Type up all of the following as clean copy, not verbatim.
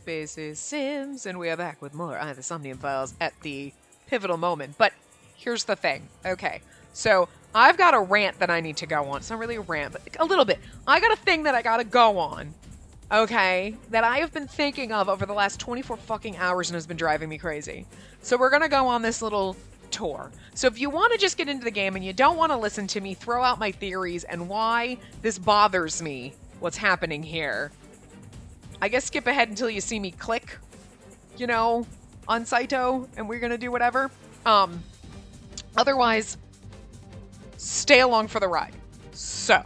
Spacey Sims, and we are back with more the Somnium Files at the pivotal moment. But here's the thing. Okay, so I've got a rant that I need to go on. It's not really a rant, but a little bit. I got a thing that I gotta go on, okay, that I have been thinking of over the last 24 fucking hours and has been driving me crazy. So we're gonna go on this little tour. So if you want to just get into the game and you don't want to listen to me throw out my theories and why this bothers me, what's happening here, I guess skip ahead until you see me click, you know, on Saito, and we're gonna do whatever. Otherwise, stay along for the ride. So,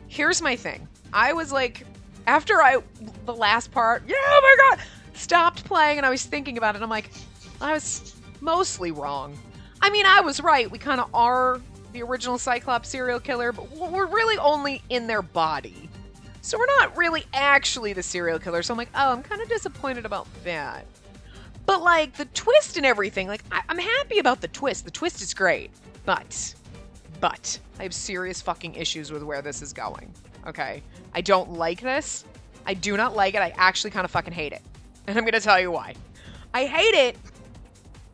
here's my thing. I was like, after the last part, yeah, oh my god, stopped playing and I was thinking about it, I'm like, I was mostly wrong. I mean, I was right. We kind of are the original Cyclops serial killer, but we're really only in their body. So we're not really actually the serial killer. So I'm like, oh, I'm kind of disappointed about that. But, like, the twist and everything, like, I'm happy about the twist. The twist is great. But, I have serious fucking issues with where this is going. Okay? I don't like this. I do not like it. I actually kind of fucking hate it. And I'm going to tell you why. I hate it.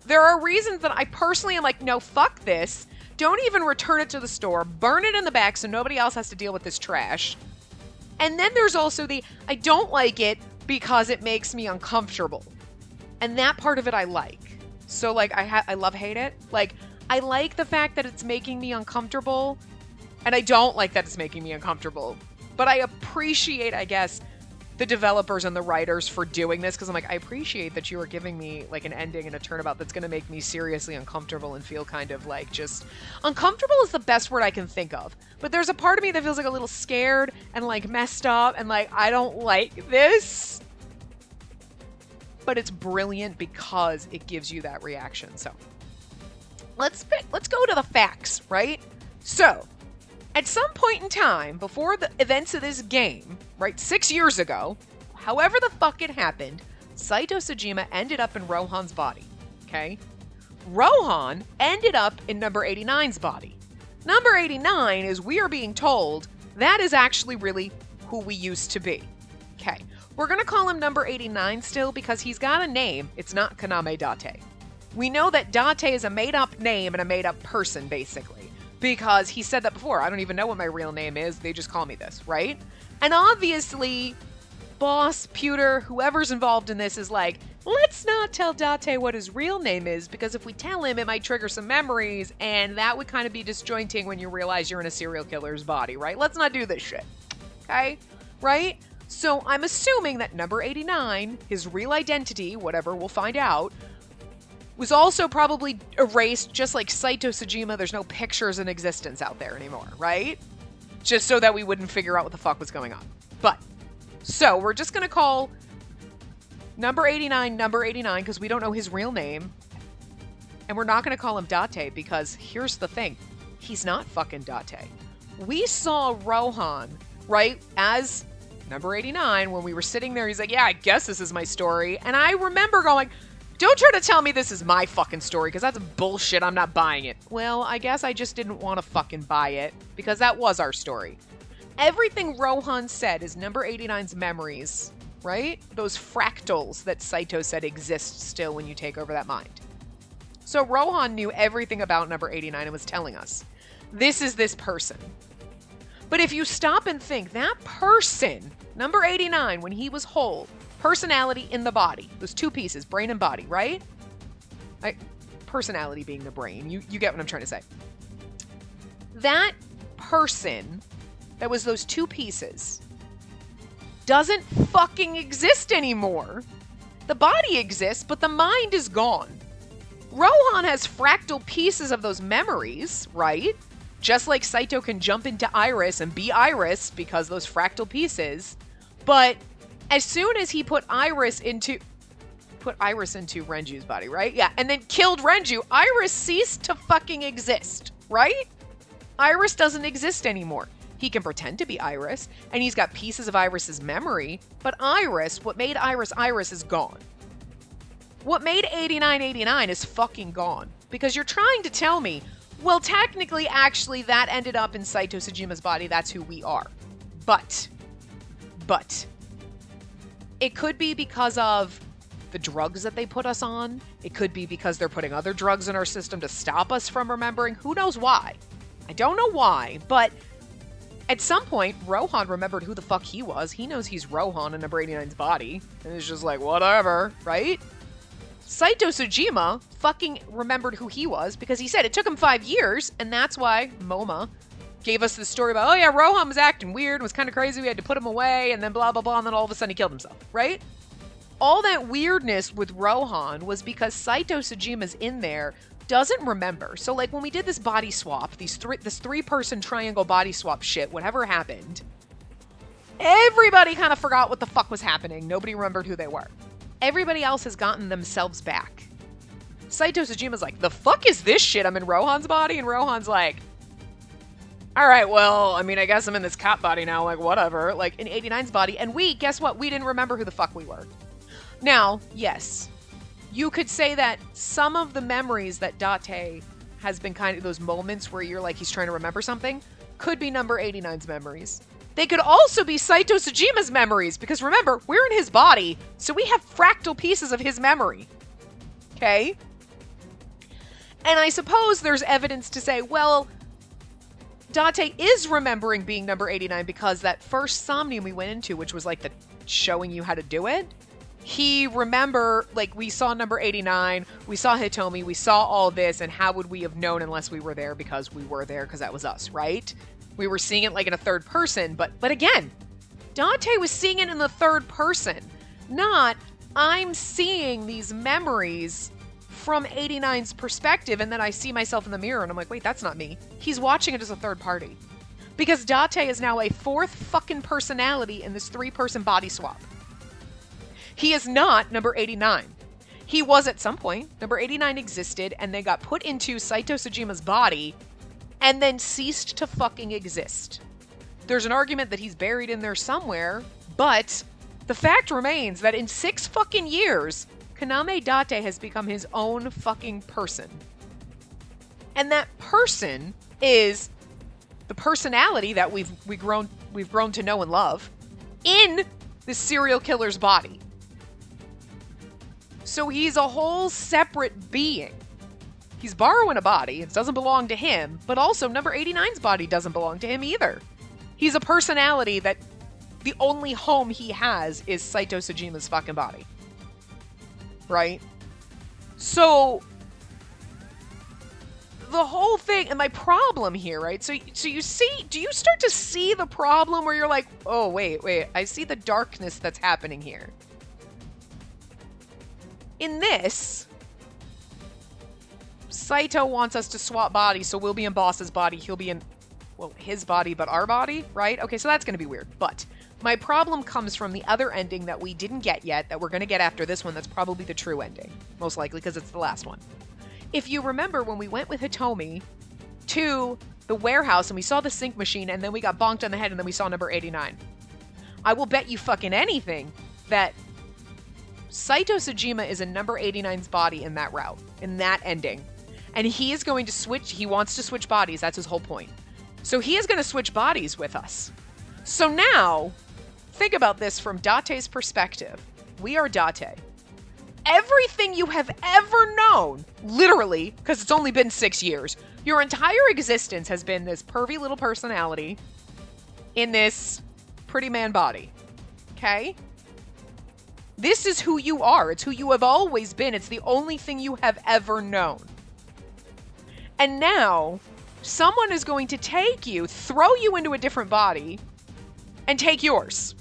There are reasons that I personally am like, no, fuck this. Don't even return it to the store. Burn it in the back so nobody else has to deal with this trash. And then there's also I don't like it because it makes me uncomfortable. And that part of it I like. So, like, I love-hate it. Like, I like the fact that it's making me uncomfortable. And I don't like that it's making me uncomfortable. But I appreciate, I guess, the developers and the writers for doing this. Because I'm like, I appreciate that you are giving me, like, an ending and a turnabout that's going to make me seriously uncomfortable and feel kind of, like, just... Uncomfortable is the best word I can think of. But there's a part of me that feels, like, a little scared and, like, messed up. And, like, I don't like this. But it's brilliant because it gives you that reaction. So, let's go to the facts, right? So, at some point in time, before the events of this game, right, 6 years ago, however the fuck it happened, Saito Sejima ended up in Rohan's body, okay? Rohan ended up in number 89's body. Number 89, as we are being told, that is actually really who we used to be, okay? We're going to call him number 89 still because he's got a name. It's not Kaname Date. We know that Date is a made-up name and a made-up person, basically. Because he said that before. I don't even know what my real name is. They just call me this, right? And obviously, Boss, Pewter, whoever's involved in this is like, let's not tell Date what his real name is, because if we tell him, it might trigger some memories, and that would kind of be disjointing when you realize you're in a serial killer's body, right? Let's not do this shit. Okay? Right? So I'm assuming that number 89, his real identity, whatever, we'll find out, was also probably erased, just like Saito Sejima. There's no pictures in existence out there anymore, right? Just so that we wouldn't figure out what the fuck was going on. But, so we're just going to call number 89 because we don't know his real name. And we're not going to call him Date because here's the thing. He's not fucking Date. We saw Rohan, right, as number 89 when we were sitting there. He's like, yeah, I guess this is my story. And I remember going, don't try to tell me this is my fucking story, because that's bullshit. I'm not buying it. Well, I guess I just didn't want to fucking buy it, because that was our story. Everything Rohan said is number 89's memories, right? Those fractals that Saito said exist still when you take over that mind. So Rohan knew everything about number 89 and was telling us, this is this person. But if you stop and think, that person, number 89, when he was whole, personality in the body. Those two pieces, brain and body, right? Personality being the brain. You get what I'm trying to say. That person that was those two pieces doesn't fucking exist anymore. The body exists, but the mind is gone. Rohan has fractal pieces of those memories, right? Just like Saito can jump into Iris and be Iris because those fractal pieces. But as soon as he put Iris into Renju's body, right? Yeah, and then killed Renju, Iris ceased to fucking exist, right? Iris doesn't exist anymore. He can pretend to be Iris, and he's got pieces of Iris's memory, but Iris, what made Iris Iris, is gone. What made 89 is fucking gone. Because you're trying to tell me, well, technically, actually, that ended up in Saito Sejima's body, that's who we are. But, It could be because of the drugs that they put us on. It could be because they're putting other drugs in our system to stop us from remembering. Who knows why? I don't know why, but at some point, Rohan remembered who the fuck he was. He knows he's Rohan in number 89's body. And it's just like, whatever, right? Saito Sujima fucking remembered who he was because he said it took him 5 years, and that's why MoMA gave us the story about, oh yeah, Rohan was acting weird, was kind of crazy, we had to put him away, and then blah, blah, blah, and then all of a sudden he killed himself, right? All that weirdness with Rohan was because Saito Sujima's in there doesn't remember. So like when we did this body swap, this three-person triangle body swap shit, whatever happened, everybody kind of forgot what the fuck was happening. Nobody remembered who they were. Everybody else has gotten themselves back. Saito Sujima's like, the fuck is this shit? I'm in Rohan's body? And Rohan's like, alright, well, I mean, I guess I'm in this cop body now, like, whatever. Like, in 89's body. And guess what? We didn't remember who the fuck we were. Now, yes, you could say that some of the memories that Date has been kind of those moments where you're like, he's trying to remember something, could be number 89's memories. They could also be Saito Sujima's memories, because remember, we're in his body, so we have fractal pieces of his memory. Okay? And I suppose there's evidence to say, well, Date is remembering being number 89 because that first Somnium we went into, which was like the showing you how to do it, he like, we saw number 89, we saw Hitomi, we saw all this, and how would we have known unless we were there? Because we were there, because that was us, right? We were seeing it like in a third person, but again, Date was seeing it in the third person, not I'm seeing these memories from 89's perspective, and then I see myself in the mirror, and I'm like, wait, that's not me. He's watching it as a third party. Because Date is now a fourth fucking personality in this three-person body swap. He is not number 89. He was at some point. Number 89 existed, and they got put into Saito Sujima's body, and then ceased to fucking exist. There's an argument that he's buried in there somewhere, but the fact remains that in 6 fucking years, Kaname Date has become his own fucking person. And that person is the personality that we've grown to know and love in the serial killer's body. So he's a whole separate being. He's borrowing a body, it doesn't belong to him, but also number 89's body doesn't belong to him either. He's a personality that the only home he has is Saito Sujima's fucking body. Right? So the whole thing, and my problem here, right? So you see, do you start to see the problem where you're like, oh, wait, I see the darkness that's happening here. In this, Saito wants us to swap bodies, so we'll be in Boss's body, he'll be in, well, his body, but our body, right? Okay, so that's going to be weird, but my problem comes from the other ending that we didn't get yet, that we're going to get after this one, that's probably the true ending, most likely, because it's the last one. If you remember, when we went with Hitomi to the warehouse, and we saw the sink machine, and then we got bonked on the head, and then we saw number 89, I will bet you fucking anything that Saito Sujima is in number 89's body in that route, in that ending. And he is going to switch, he wants to switch bodies, that's his whole point. So he is going to switch bodies with us. So now, think about this from Date's perspective. We are Date. Everything you have ever known, literally, because it's only been 6 years, your entire existence has been this pervy little personality in this pretty man body. Okay? This is who you are. It's who you have always been. It's the only thing you have ever known. And now, someone is going to take you, throw you into a different body, and take yours.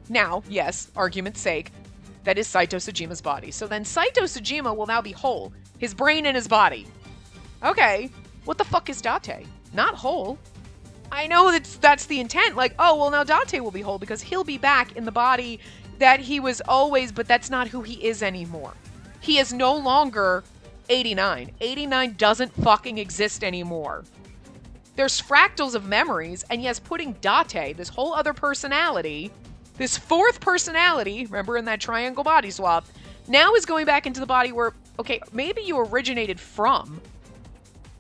Now, yes, argument's sake, that is Saito Sujima's body. So then Saito Sujima will now be whole. His brain and his body. Okay, what the fuck is Date? Not whole. I know that's the intent. Like, oh, well, now Date will be whole because he'll be back in the body that he was always, but that's not who he is anymore. He is no longer 89. 89 doesn't fucking exist anymore. There's fractals of memories, and yes, putting Date, this whole other personality, this fourth personality, remember in that triangle body swap, now is going back into the body where, okay, maybe you originated from,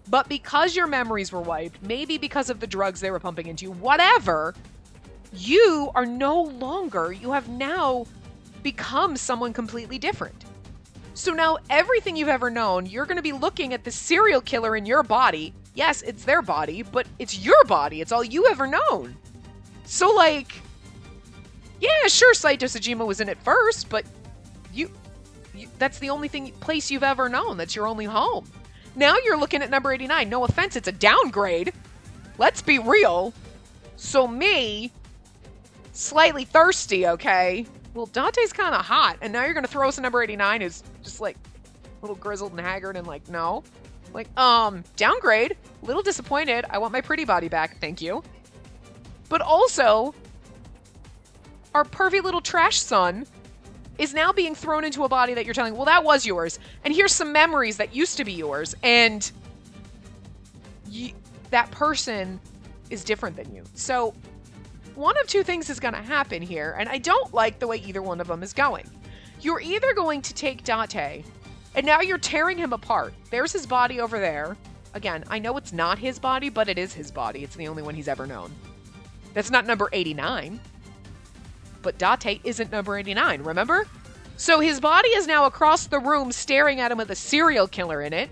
but because your memories were wiped, maybe because of the drugs they were pumping into you, whatever, you are no longer, you have now becomes someone completely different. So now everything you've ever known, you're going to be looking at the serial killer in your body. Yes, it's their body, but it's your body. It's all you ever known. So, like, yeah, sure, Saito Sejima was in it first, but you that's the only place you've ever known. That's your only home. Now you're looking at number 89. No offense, it's a downgrade. Let's be real. So me, slightly thirsty, okay? Well, Dante's kind of hot, and now you're going to throw us a number 89 who's just, like, a little grizzled and haggard and, like, no. Like, downgrade. A little disappointed. I want my pretty body back. Thank you. But also, our pervy little trash son is now being thrown into a body that you're telling, well, that was yours. And here's some memories that used to be yours. And that person is different than you. So one of two things is going to happen here, and I don't like the way either one of them is going. You're either going to take Date, and now you're tearing him apart. There's his body over there. Again, I know it's not his body, but it is his body. It's the only one he's ever known. That's not number 89. But Date isn't number 89, remember? So his body is now across the room staring at him with a serial killer in it.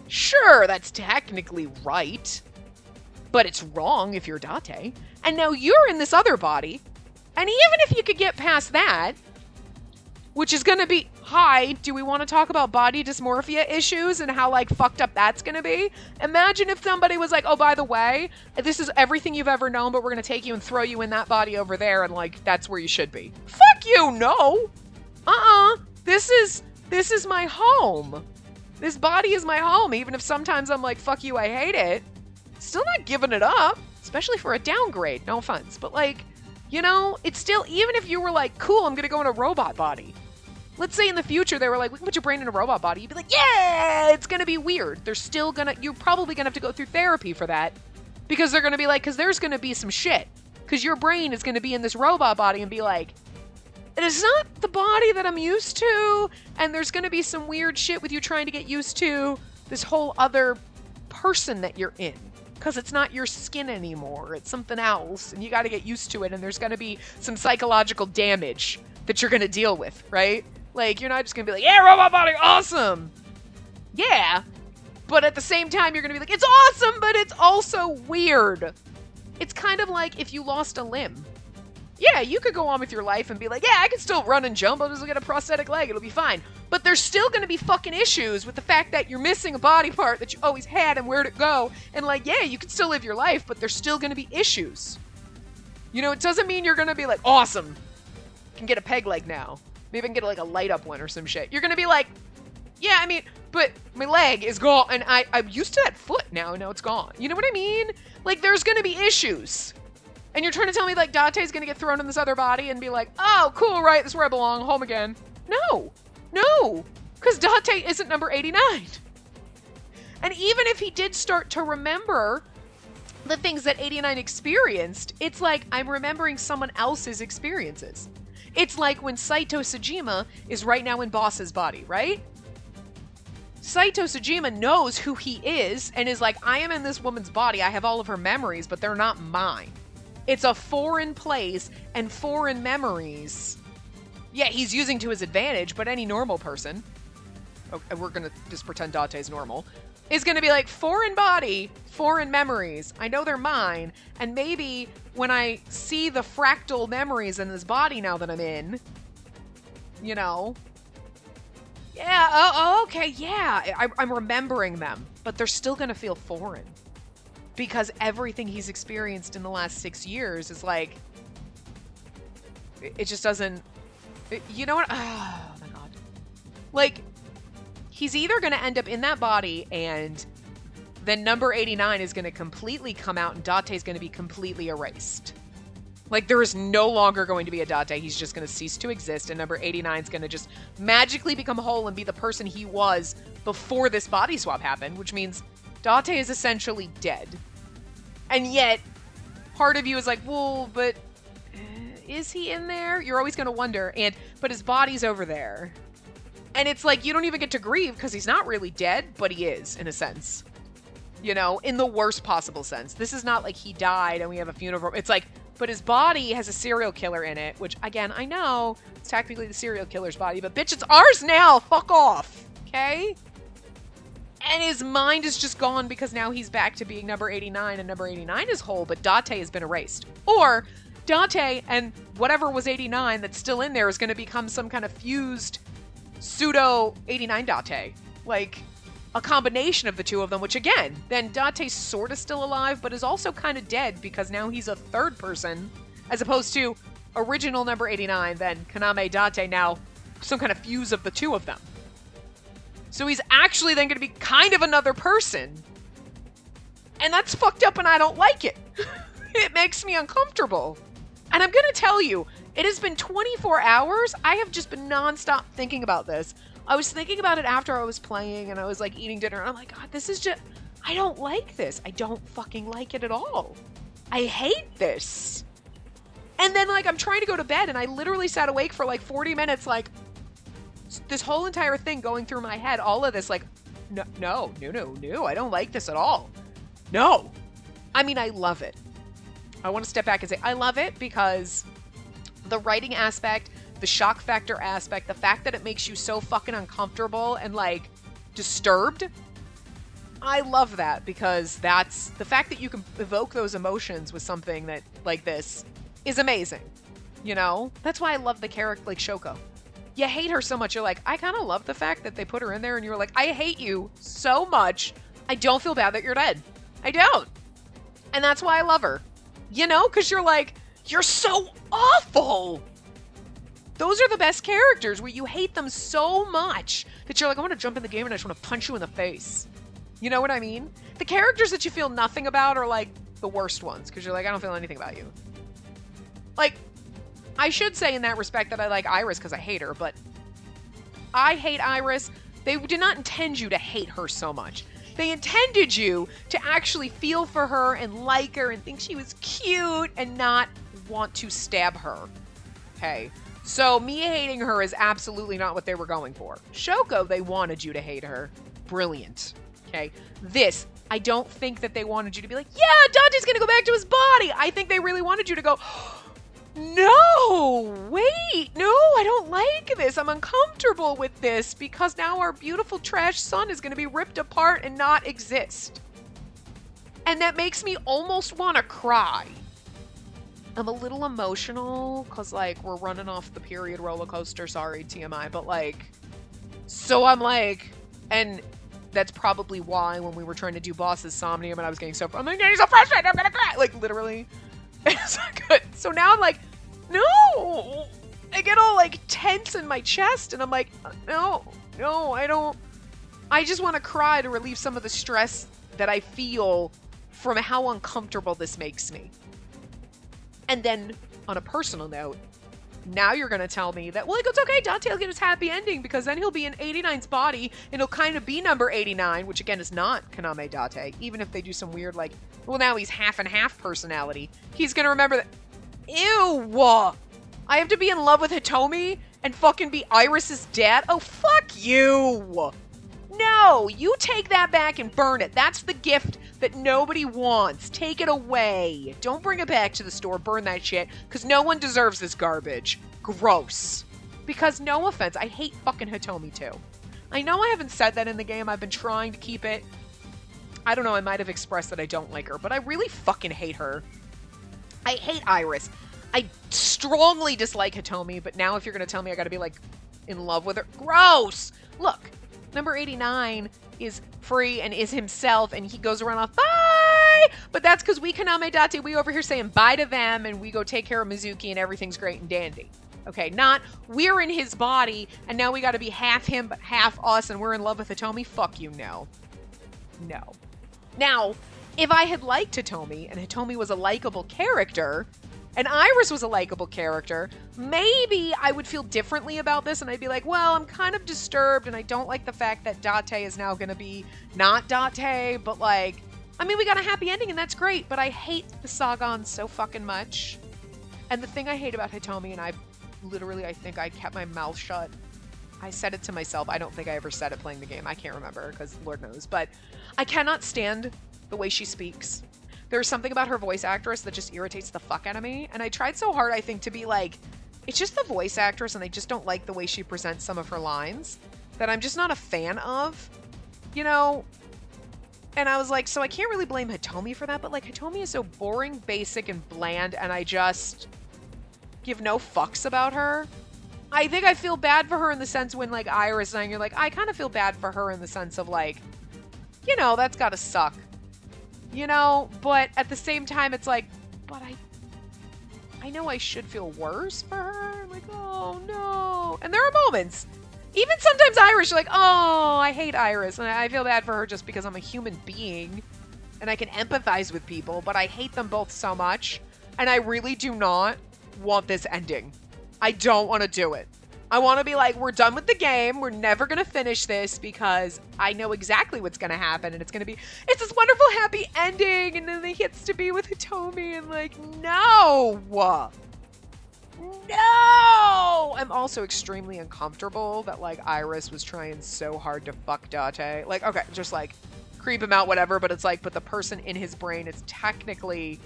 Sure, that's technically right. But it's wrong if you're Date. And now you're in this other body. And even if you could get past that, which is going to be, hi, do we want to talk about body dysmorphia issues and how, like, fucked up that's going to be? Imagine if somebody was like, oh, by the way, this is everything you've ever known, but we're going to take you and throw you in that body over there, and, like, that's where you should be. Fuck you, no! This is my home. This body is my home, even if sometimes I'm like, fuck you, I hate it. Still not giving it up, especially for a downgrade, no offense. But, like, you know, it's still, even if you were like, cool, I'm going to go in a robot body. Let's say in the future they were like, we can put your brain in a robot body. You'd be like, yeah, it's going to be weird. You're probably going to have to go through therapy for that. Because they're going to be like, because there's going to be some shit. Because your brain is going to be in this robot body and be like, it is not the body that I'm used to. And there's going to be some weird shit with you trying to get used to this whole other person that you're in. Because it's not your skin anymore. It's something else. And you got to get used to it. And there's going to be some psychological damage that you're going to deal with, right? Like, you're not just going to be like, yeah, robot body, awesome. Yeah. But at the same time, you're going to be like, it's awesome, but it's also weird. It's kind of like if you lost a limb. Yeah, you could go on with your life and be like, yeah, I can still run and jump. I'll just get a prosthetic leg. It'll be fine. But there's still going to be fucking issues with the fact that you're missing a body part that you always had and where'd it go. And, like, yeah, you can still live your life, but there's still going to be issues. You know, it doesn't mean you're going to be like, awesome. Can get a peg leg now. Maybe I can get like a light up one or some shit. You're gonna be like, yeah, I mean, but my leg is gone, and I'm used to that foot now, and now it's gone. You know what I mean? Like, there's gonna be issues. And you're trying to tell me, like, Dante's gonna get thrown in this other body and be like, oh, cool, right, this is where I belong, home again. No, because Dante isn't number 89. And even if he did start to remember the things that 89 experienced, it's like, I'm remembering someone else's experiences. It's like when Saito Sejima is right now in Boss's body, right? Saito Sejima knows who he is and is like, I am in this woman's body. I have all of her memories, but they're not mine. It's a foreign place and foreign memories. Yeah, he's using to his advantage, but any normal person, okay, we're going to just pretend Dante's normal, is going to be like, foreign body, foreign memories. I know they're mine, and maybe when I see the fractal memories in this body now that I'm in, you know, yeah, oh okay, yeah, I'm remembering them, but they're still going to feel foreign. Because everything he's experienced in the last 6 years is like, it just doesn't, you know what, oh my god. Like, he's either going to end up in that body and then number 89 is going to completely come out and Dante's going to be completely erased. Like, there is no longer going to be a Dante. He's just going to cease to exist, and number 89 is going to just magically become whole and be the person he was before this body swap happened, which means Dante is essentially dead. And yet, part of you is like, well, but is he in there? You're always going to wonder. But his body's over there. And it's like, you don't even get to grieve because he's not really dead, but he is, in a sense. You know, in the worst possible sense. This is not like he died and we have a funeral. It's like, but his body has a serial killer in it, which, again, I know it's technically the serial killer's body, but bitch, it's ours now! Fuck off! Okay? And his mind is just gone because now he's back to being number 89, and number 89 is whole, but Date has been erased. Or Date and whatever was 89 that's still in there is going to become some kind of fused pseudo 89 Date. Like, a combination of the two of them, which again, then Date's sort of still alive, but is also kind of dead because now he's a third person, as opposed to original number 89, then Kaname Date, now some kind of fuse of the two of them. So he's actually then going to be kind of another person. And that's fucked up and I don't like it. It makes me uncomfortable. And I'm going to tell you, it has been 24 hours. I have just been nonstop thinking about this. I was thinking about it after I was playing and I was like eating dinner. And I'm like, God, this is just, I don't like this. I don't fucking like it at all. I hate this. And then like I'm trying to go to bed and I literally sat awake for like 40 minutes, like this whole entire thing going through my head, all of this, like, no, I don't like this at all. No. I mean, I love it. I want to step back and say, I love it because the writing aspect, the shock factor aspect, the fact that it makes you so fucking uncomfortable and, like, disturbed, I love that because that's, the fact that you can evoke those emotions with something that, like this, is amazing. You know? That's why I love the character, like Shoko. You hate her so much, you're like, I kind of love the fact that they put her in there, and you're like, I hate you so much, I don't feel bad that you're dead. I don't. And that's why I love her. You know? Because you're like, you're so awful! Those are the best characters, where you hate them so much that you're like, I want to jump in the game and I just want to punch you in the face. You know what I mean? The characters that you feel nothing about are like the worst ones, because you're like, I don't feel anything about you. Like, I should say in that respect that I like Iris because I hate her, but I hate Iris. They did not intend you to hate her so much. They intended you to actually feel for her and like her and think she was cute and not want to stab her. Okay? So me hating her is absolutely not what they were going for. Shoko, they wanted you to hate her. Brilliant. Okay? This, I don't think that they wanted you to be like, yeah, Dante's gonna go back to his body. I think they really wanted you to go, no, wait, no, I don't like this. I'm uncomfortable with this because now our beautiful trash son is going to be ripped apart and not exist. And that makes me almost want to cry. I'm a little emotional because, like, we're running off the period roller coaster. Sorry, TMI, but, like, so I'm like, and that's probably why when we were trying to do bosses Somnium and I was getting so, I'm like, getting so frustrated, I'm going to cry. Like, literally. It's not good. So now I'm like, no! I get all like tense in my chest and I'm like, no, I don't. I just want to cry to relieve some of the stress that I feel from how uncomfortable this makes me. And then on a personal note, now you're going to tell me that, well, it's okay, Dante will get his happy ending because then he'll be in 89's body and he'll kind of be number 89, which again is not Kaname Date, even if they do some weird, like, well, now he's half and half personality. He's going to remember that, ew, I have to be in love with Hitomi and fucking be Iris's dad? Oh, fuck you. No, you take that back and burn it. That's the gift that nobody wants. Take it away. Don't bring it back to the store. Burn that shit. Because no one deserves this garbage. Gross. Because no offense, I hate fucking Hitomi too. I know I haven't said that in the game. I've been trying to keep it. I don't know, I might have expressed that I don't like her, but I really fucking hate her. I hate Iris. I strongly dislike Hitomi, but now if you're going to tell me I got to be, like, in love with her. Gross! Look, number 89 is free and is himself, and he goes around off, bye! But that's because we Kaname Date, we over here saying bye to them, and we go take care of Mizuki, and everything's great and dandy. Okay, not, we're in his body, and now we got to be half him, but half us, and we're in love with Hitomi? Fuck you, no. No. Now, if I had liked Hitomi, and Hitomi was a likable character, and Iris was a likable character, maybe I would feel differently about this, and I'd be like, well, I'm kind of disturbed, and I don't like the fact that Date is now going to be not Date, but, like, I mean, we got a happy ending, and that's great, but I hate the Sagan so fucking much. And the thing I hate about Hitomi, and I think I kept my mouth shut. I said it to myself. I don't think I ever said it playing the game. I can't remember, because Lord knows. But I cannot stand the way she speaks. There's something about her voice actress that just irritates the fuck out of me. And I tried so hard, I think, to be like, it's just the voice actress and I just don't like the way she presents some of her lines that I'm just not a fan of, you know? And I was like, so I can't really blame Hitomi for that, but like Hitomi is so boring, basic, and bland, and I just give no fucks about her. I think I feel bad for her in the sense when like Iris and you're like, I kind of feel bad for her in the sense of like, you know, that's gotta suck. You know, but at the same time, it's like, but I know I should feel worse for her. I'm like, oh no. And there are moments. Even sometimes Iris, you're like, oh, I hate Iris. And I feel bad for her just because I'm a human being. And I can empathize with people. But I hate them both so much. And I really do not want this ending. I don't want to do it. I want to be like, we're done with the game. We're never going to finish this because I know exactly what's going to happen. And it's going to be, it's this wonderful, happy ending. And then he gets to be with Hitomi. And like, no. No! I'm also extremely uncomfortable that, like, Iris was trying so hard to fuck Date. Like, okay, just, like, creep him out, whatever, but it's like, but the person in his brain is technically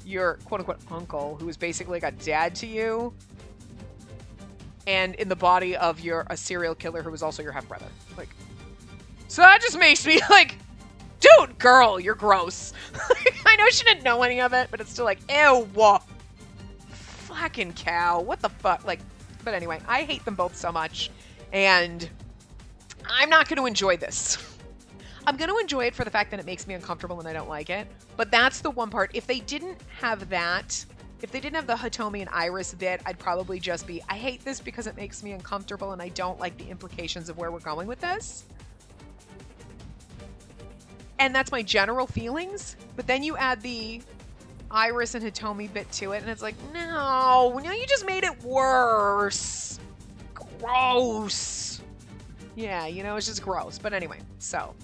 your quote-unquote uncle, who is basically like a dad to you, and in the body of a serial killer who is also your half-brother. Like, so that just makes me, like, dude, girl, you're gross. I know she didn't know any of it, but it's still like, ew, fucking cow, what the fuck, like, but anyway, I hate them both so much, and I'm not going to enjoy this. I'm going to enjoy it for the fact that it makes me uncomfortable and I don't like it, but that's the one part. If they didn't have that, if they didn't have the Hitomi and Iris bit, I'd probably just be, I hate this because it makes me uncomfortable and I don't like the implications of where we're going with this. And that's my general feelings, but then you add the Iris and Hitomi bit to it, and it's like, no, you just made it worse. Gross. Yeah, you know, it's just gross. But anyway, so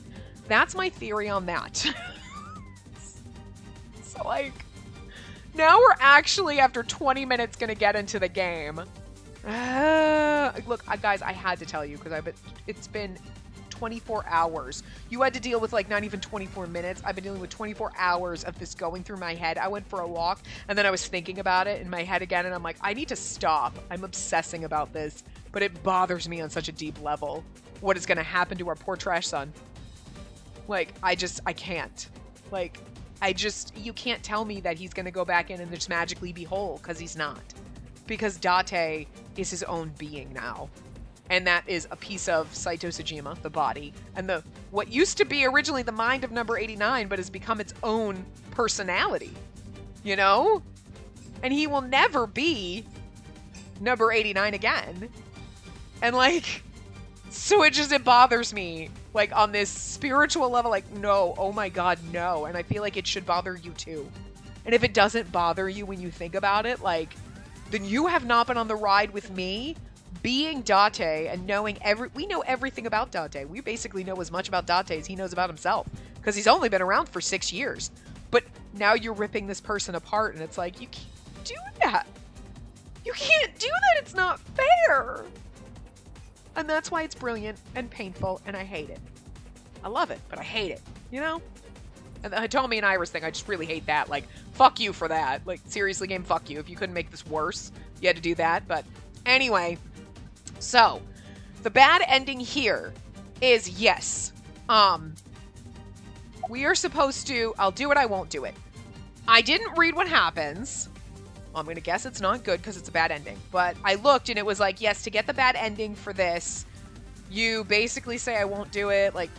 that's my theory on that. So, like, now we're actually, after 20 minutes, gonna get into the game. Look, guys, I had to tell you, because it's been 24 hours. You had to deal with like not even 24 minutes. I've been dealing with 24 hours of this going through my head. I went for a walk and then I was thinking about it in my head again and I'm like, I need to stop. I'm obsessing about this, but it bothers me on such a deep level. What is going to happen to our poor trash son? Like, I can't. Like, you can't tell me that he's going to go back in and just magically be whole, because he's not. Because Date is his own being now. And that is a piece of Saito Sejima, the body, and what used to be originally the mind of number 89, but has become its own personality, you know? And he will never be number 89 again. And like, so it bothers me, like on this spiritual level, like, no, oh my God, no. And I feel like it should bother you too. And if it doesn't bother you when you think about it, like, then you have not been on the ride with me. Being Date and knowing we know everything about Date. We basically know as much about Date as he knows about himself, because he's only been around for 6 years. But now you're ripping this person apart, and it's like, you can't do that. You can't do that. It's not fair. And that's why it's brilliant and painful, and I hate it. I love it, but I hate it, you know? And the Hitomi and Iris thing, I just really hate that. Like, fuck you for that. Like, seriously, game, fuck you. If you couldn't make this worse, you had to do that. But anyway, so the bad ending here is, yes, we are supposed to, I'll do it, I won't do it. I didn't read what happens. I'm going to guess it's not good because it's a bad ending. But I looked and it was like, yes, to get the bad ending for this, you basically say I won't do it, like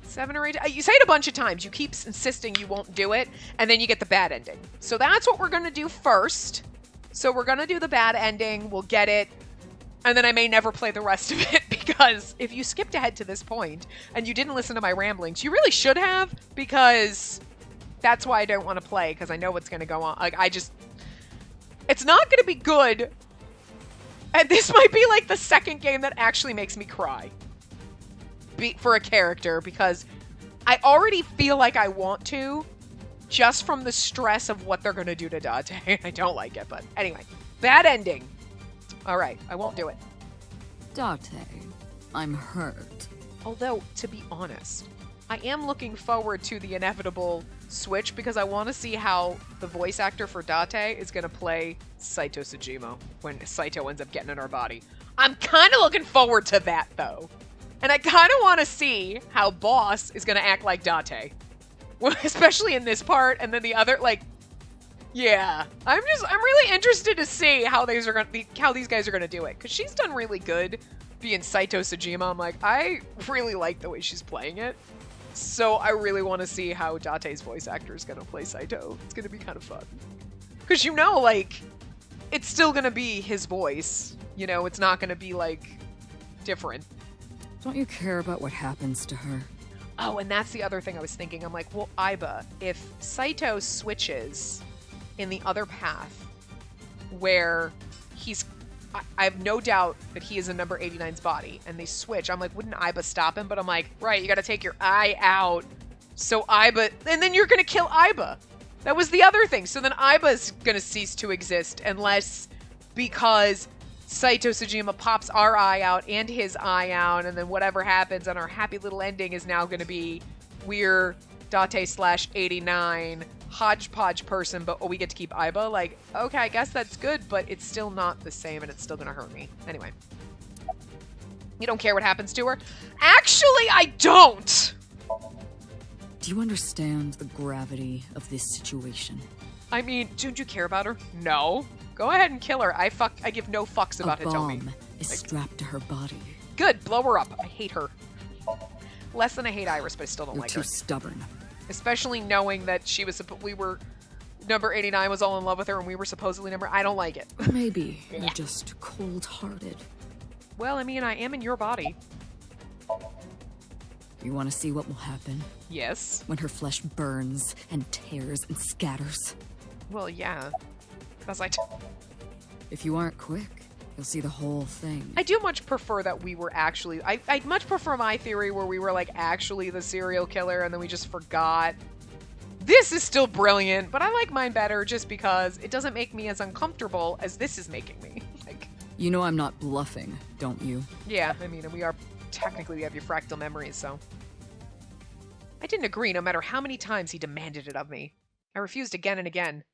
7 or 8. You say it a bunch of times. You keep insisting you won't do it, and then you get the bad ending. So that's what we're going to do first. So we're going to do the bad ending. We'll get it. And then I may never play the rest of it, because if you skipped ahead to this point and you didn't listen to my ramblings, you really should have, because that's why I don't want to play, because I know what's going to go on. Like, it's not going to be good. And this might be like the second game that actually makes me cry for a character, because I already feel like I want to, just from the stress of what they're going to do to Date. I don't like it, but anyway. Bad ending. All right, I won't do it. Date, I'm hurt. Although, to be honest, I am looking forward to the inevitable switch because I want to see how the voice actor for Date is going to play Saito Sejima when Saito ends up getting in our body. I'm kind of looking forward to that, though. And I kind of want to see how Boss is going to act like Date. Especially in this part, and then the other, like, yeah. I'm really interested to see how these guys are going to do it. Because she's done really good being Saito Sejima. I'm like, I really like the way she's playing it. So I really want to see how Date's voice actor is going to play Saito. It's going to be kind of fun. Because, you know, like, it's still going to be his voice. You know, it's not going to be, like, different. Don't you care about what happens to her? Oh, and that's the other thing I was thinking. I'm like, well, Aiba, if Saito switches in the other path where he's... I have no doubt that he is in number 89's body, and they switch. I'm like, wouldn't Aiba stop him? But I'm like, right, you gotta take your eye out. So Aiba... And then you're gonna kill Aiba. That was the other thing. So then Aiba's gonna cease to exist unless... Because Saito Sejima pops our eye out and his eye out, and then whatever happens, and our happy little ending is now gonna be we're Date/89 hodgepodge person, but we get to keep Aiba. Like, okay, I guess that's good, but it's still not the same, and it's still gonna hurt me. Anyway. You don't care what happens to her? Actually, I don't! Do you understand the gravity of this situation? I mean, don't you care about her? No. Go ahead and kill her. I give no fucks about Hitomi. A bomb is strapped to her body. Good, blow her up. I hate her. Less than I hate Iris, but I still don't like her. You're too stubborn. Especially knowing that number 89 was all in love with her and we were supposedly I don't like it. Maybe you're just cold-hearted. Well, I mean, I am in your body. You want to see what will happen? Yes. When her flesh burns and tears and scatters. Well, yeah. Because if you aren't quick, you'll see the whole thing. I do much prefer that we were actually... I'd much prefer my theory where we were, like, actually the serial killer and then we just forgot. This is still brilliant, but I like mine better just because it doesn't make me as uncomfortable as this is making me. Like, you know I'm not bluffing, don't you? Yeah, I mean, we have your fractal memories, so... I didn't agree no matter how many times he demanded it of me. I refused again and again.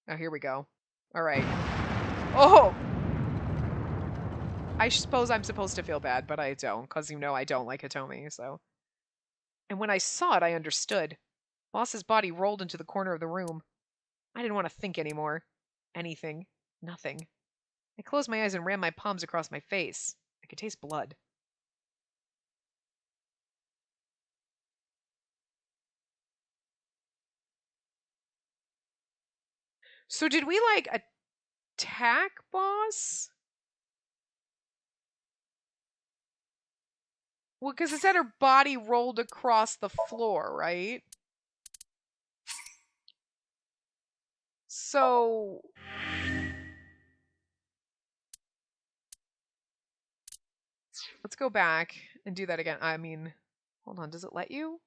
Oh, here we go. Alright. Oh! I suppose I'm supposed to feel bad, but I don't, because you know I don't like Hitomi, so... And when I saw it, I understood. Boss's body rolled into the corner of the room. I didn't want to think anymore. Anything. Nothing. I closed my eyes and ran my palms across my face. I could taste blood. So did we, like, attack Boss? Well, because it said her body rolled across the floor, right? So... Let's go back and do that again. I mean, hold on, does it let you?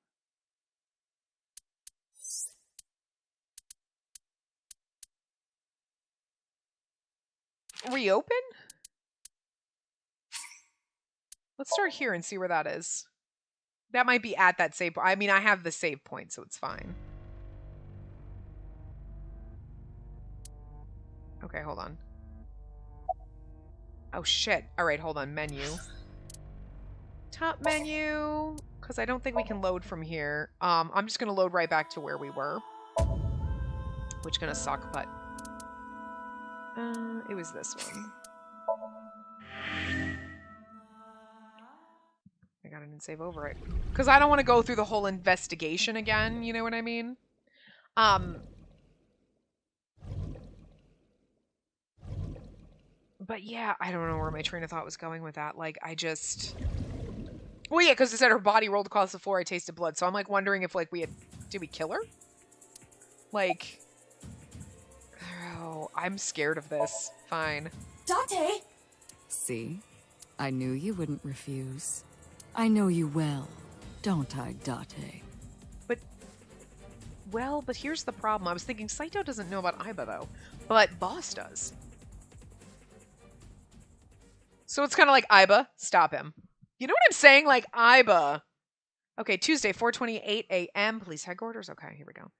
Reopen? Let's start here and see where that is. That might be at that save point. I mean, I have the save point, so it's fine. Okay, hold on. Oh, shit. Alright, hold on. Menu. Top menu. Because I don't think we can load from here. I'm just going to load right back to where we were. Which gonna suck, but... it was this one. I got it and save over it. Because I don't want to go through the whole investigation again, you know what I mean? But yeah, I don't know where my train of thought was going with that. Like, I just... Well, yeah, because it said her body rolled across the floor, I tasted blood. So I'm, like, wondering if, like, did we kill her? Like... Oh, I'm scared of this. Fine. Date! See? I knew you wouldn't refuse. I know you well, don't I, Date? But here's the problem. I was thinking Saito doesn't know about Aiba, though. But Boss does. So it's kind of like, Aiba, stop him. You know what I'm saying? Like, Aiba, Okay, Tuesday, 4:28 a.m. Police headquarters. Okay, here we go.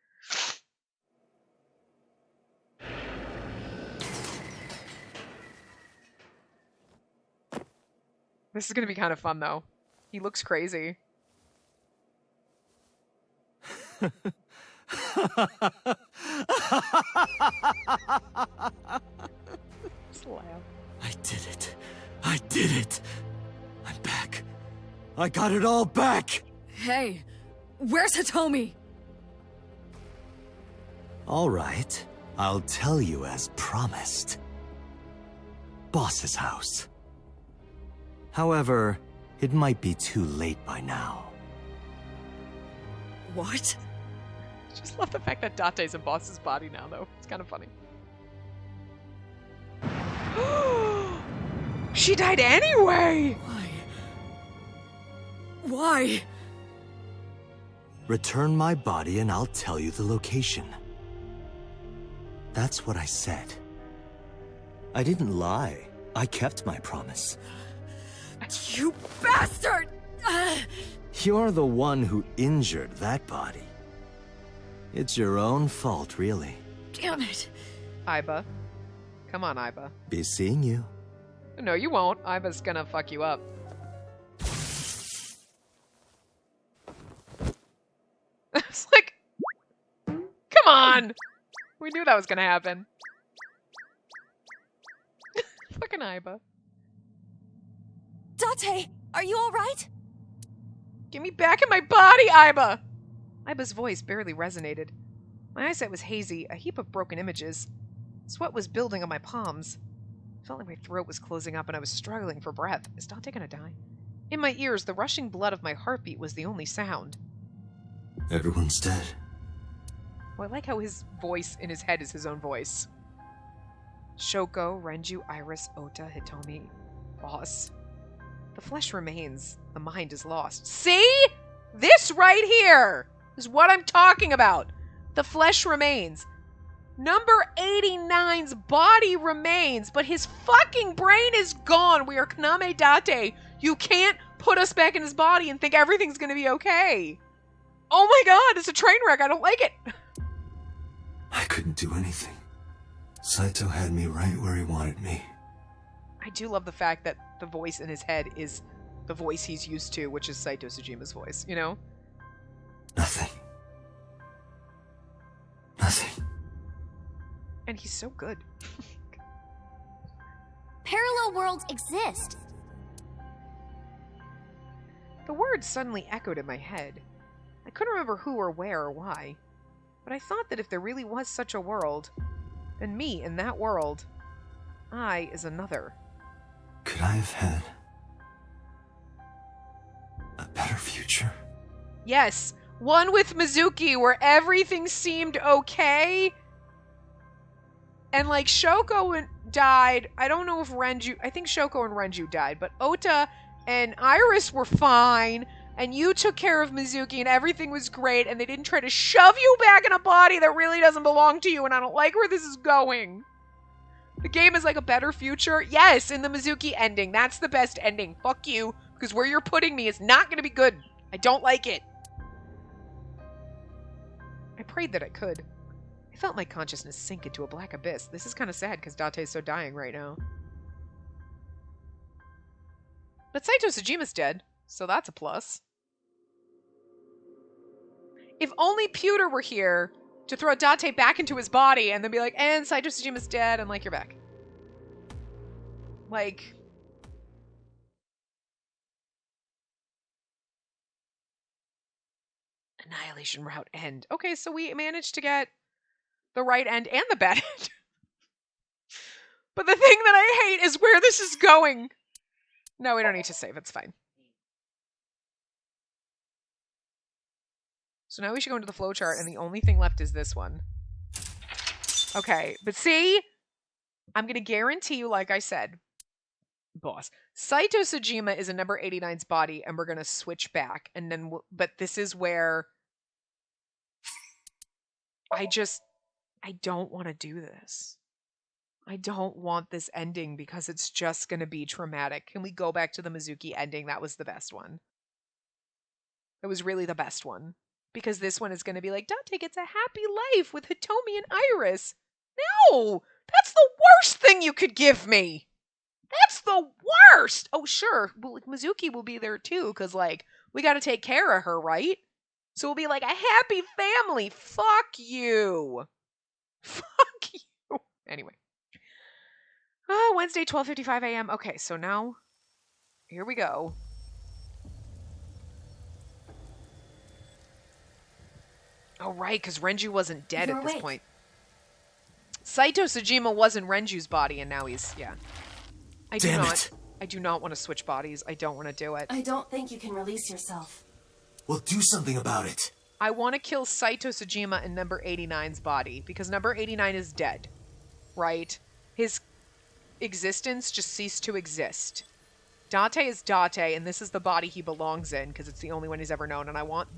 This is going to be kind of fun, though. He looks crazy. Just laugh. I did it. I did it. I'm back. I got it all back. Hey, where's Hitomi? All right. I'll tell you as promised. Boss's house. However, it might be too late by now. What? Just love the fact that Date's in Boss's body now, though. It's kind of funny. She died anyway! Why? Return my body and I'll tell you the location. That's what I said. I didn't lie. I kept my promise. You bastard! You're the one who injured that body. It's your own fault, really. Damn it. Aiba. Come on, Aiba. Be seeing you. No, you won't. Aiba's gonna fuck you up. It's like... Come on! We knew that was gonna happen. Fucking Aiba. Date, are you alright? Get me back in my body, Aiba! Aiba's voice barely resonated. My eyesight was hazy, a heap of broken images. Sweat was building on my palms. I felt like my throat was closing up and I was struggling for breath. Is Date gonna die? In my ears, the rushing blood of my heartbeat was the only sound. Everyone's dead. Oh, I like how his voice in his head is his own voice. Shoko, Renju, Iris, Ota, Hitomi, Boss. The flesh remains. The mind is lost. See? This right here is what I'm talking about. The flesh remains. Number 89's body remains, but his fucking brain is gone. We are Kaname Date. You can't put us back in his body and think everything's going to be okay. Oh my god, it's a train wreck. I don't like it. I couldn't do anything. Saito had me right where he wanted me. I do love the fact that the voice in his head is the voice he's used to, which is Saito Tsujima's voice, you know? Nothing. Nothing. And he's so good. Parallel worlds exist. The words suddenly echoed in my head. I couldn't remember who or where or why, but I thought that if there really was such a world, then me in that world, I is another. Could I have had a better future? Yes, one with Mizuki where everything seemed okay. And like Shoko died. I don't know if Renju, I think Shoko and Renju died, but Ota and Iris were fine. And you took care of Mizuki and everything was great. And they didn't try to shove you back in a body that really doesn't belong to you. And I don't like where this is going. The game is like a better future. Yes, in the Mizuki ending. That's the best ending. Fuck you. Because where you're putting me is not going to be good. I don't like it. I prayed that I could. I felt my consciousness sink into a black abyss. This is kind of sad because Date's so dying right now. But Saito Tsujima's dead, so that's a plus. If only Pewter were here to throw Date back into his body and then be like, and Saito Tsujima's dead, and like, you're back. Like... Annihilation route end. Okay, so we managed to get the right end and the bad end. But the thing that I hate is where this is going. No, we don't need to save. It's fine. So now we should go into the flowchart, and the only thing left is this one. Okay, but see? I'm going to guarantee you, like I said, boss. Saito Tsujima is in number 89's body, and we're going to switch back. And then, but this is where I don't want to do this. I don't want this ending because it's just going to be traumatic. Can we go back to the Mizuki ending? That was the best one. It was really the best one. Because this one is going to be like, Dante gets a happy life with Hitomi and Iris. No! That's the worst thing you could give me! That's the worst! Oh, sure. Well, like, Mizuki will be there too, because, like, we got to take care of her, right? So we'll be like a happy family. Fuck you. Fuck you. Anyway. Oh, Wednesday, 12:55 a.m. Okay, so now, here we go. Oh, right, because Renju wasn't dead You're at this awake. point. Saito Sejima was in Renju's body, and now he's, yeah. Damn it. I do not want to switch bodies. I don't want to do it. I don't think you can release yourself. Well, do something about it. I want to kill Saito Sejima in number 89's body, because number 89 is dead, right? His existence just ceased to exist. Date is Date, and this is the body he belongs in, because it's the only one he's ever known, and I want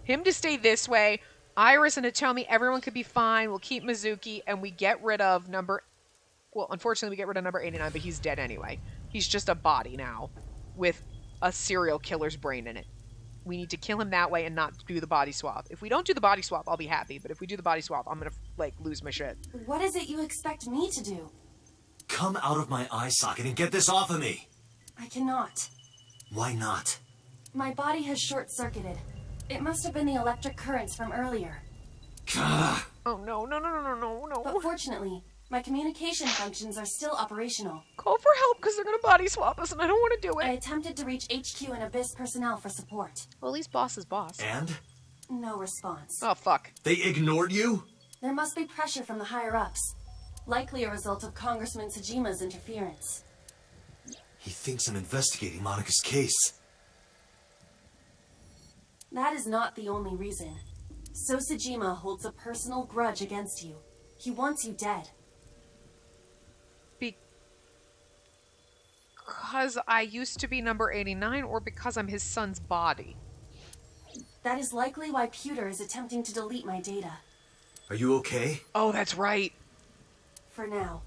him to stay this way. Iris and Hitomi, everyone could be fine. We'll keep Mizuki, and we get rid of unfortunately, we get rid of number 89, but he's dead anyway. He's just a body now, with a serial killer's brain in it. We need to kill him that way and not do the body swap. If we don't do the body swap, I'll be happy, but if we do the body swap, I'm gonna, like, lose my shit. What is it you expect me to do? Come out of my eye socket and get this off of me. I cannot. Why not? My body has short-circuited. It must have been the electric currents from earlier. Gah. Oh, no. But fortunately, my communication functions are still operational. Call for help, because they're gonna body swap us, and I don't want to do I it. attempted to reach HQ and Abyss personnel for support. Well, at least boss is boss. And? No response. Oh, fuck. They ignored you? There must be pressure from the higher-ups. Likely a result of Congressman Tsujima's interference. He thinks I'm investigating Monika's case. That is not the only reason. So Tsujima holds a personal grudge against you. He wants you dead. Because I used to be number 89, or because I'm his son's body? That is likely why Pewter is attempting to delete my data. Are you okay? Oh, that's right. For now.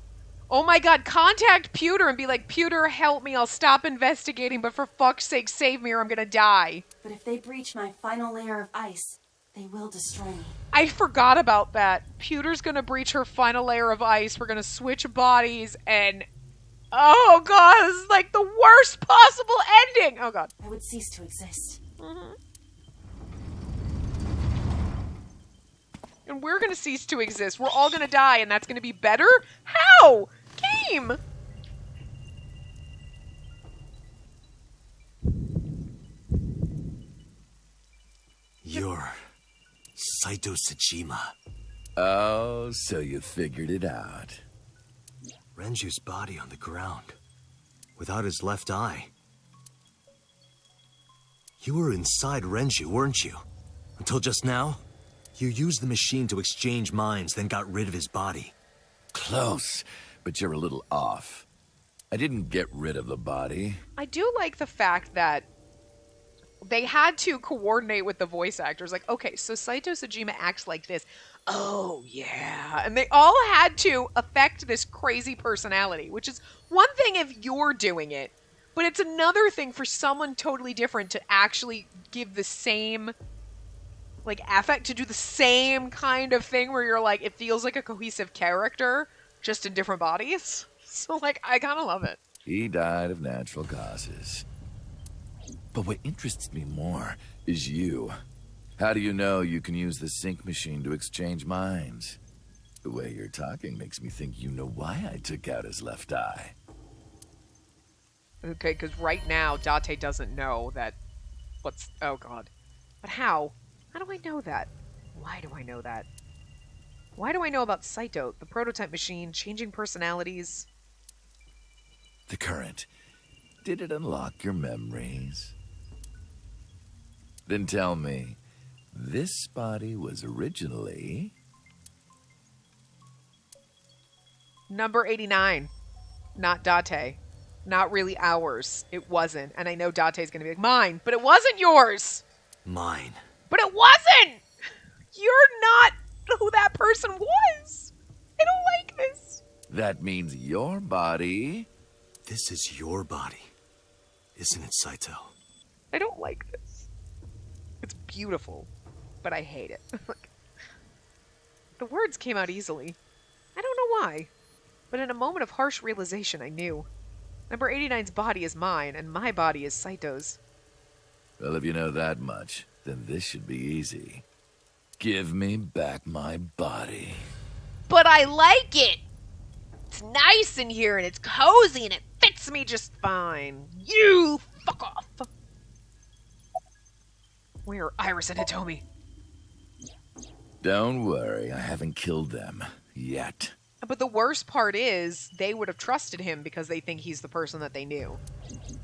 Oh my god, contact Pewter and be like, Pewter, help me, I'll stop investigating, but for fuck's sake, save me or I'm gonna die. But if they breach my final layer of ice, they will destroy me. I forgot about that. Pewter's gonna breach her final layer of ice, we're gonna switch bodies, and... Oh god, this is like the worst possible ending! Oh god. I would cease to exist. And we're gonna cease to exist. We're all gonna die, and that's gonna be better? How? Game! You're Saito Sejima. Oh, so you figured it out. Renju's body on the ground, without his left eye. You were inside Renju, weren't you? Until just now? You used the machine to exchange minds, then got rid of his body. Close, but you're a little off. I didn't get rid of the body. I do like the fact that they had to coordinate with the voice actors. Like, okay, so Saito Sejima acts like this. Oh, yeah. And they all had to affect this crazy personality, which is one thing if you're doing it, but it's another thing for someone totally different to actually give the same, like, affect, to do the same kind of thing where you're like, it feels like a cohesive character, just in different bodies. So, like, I kind of love it. He died of natural causes. But what interests me more is you. How do you know you can use the sync machine to exchange minds? The way you're talking makes me think you know why I took out his left eye. Okay, because right now, Date doesn't know that oh god. But how? How do I know that? Why do I know that? Why do I know about Saito, the prototype machine, changing personalities? The current. Did it unlock your memories? Then tell me, this body was originally... Number 89. Not Date. Not really ours. It wasn't. And I know Date's gonna be like, mine, but it wasn't yours! Mine. But it wasn't! You're not who that person was! I don't like this. That means your body... This is your body, isn't it, Saito? I don't like this. beautiful, but I hate it. Like, the words came out easily. I don't know why, but in a moment of harsh realization, I knew. Number 89's body is mine, and my body is Saito's. Well, if you know that much, then this should be easy. Give me back my body. But I like it! It's nice in here, and it's cozy, and it fits me just fine. You fuck off! Where are Iris and Hitomi? Don't worry, I haven't killed them. Yet. But the worst part is, they would have trusted him because they think he's the person that they knew.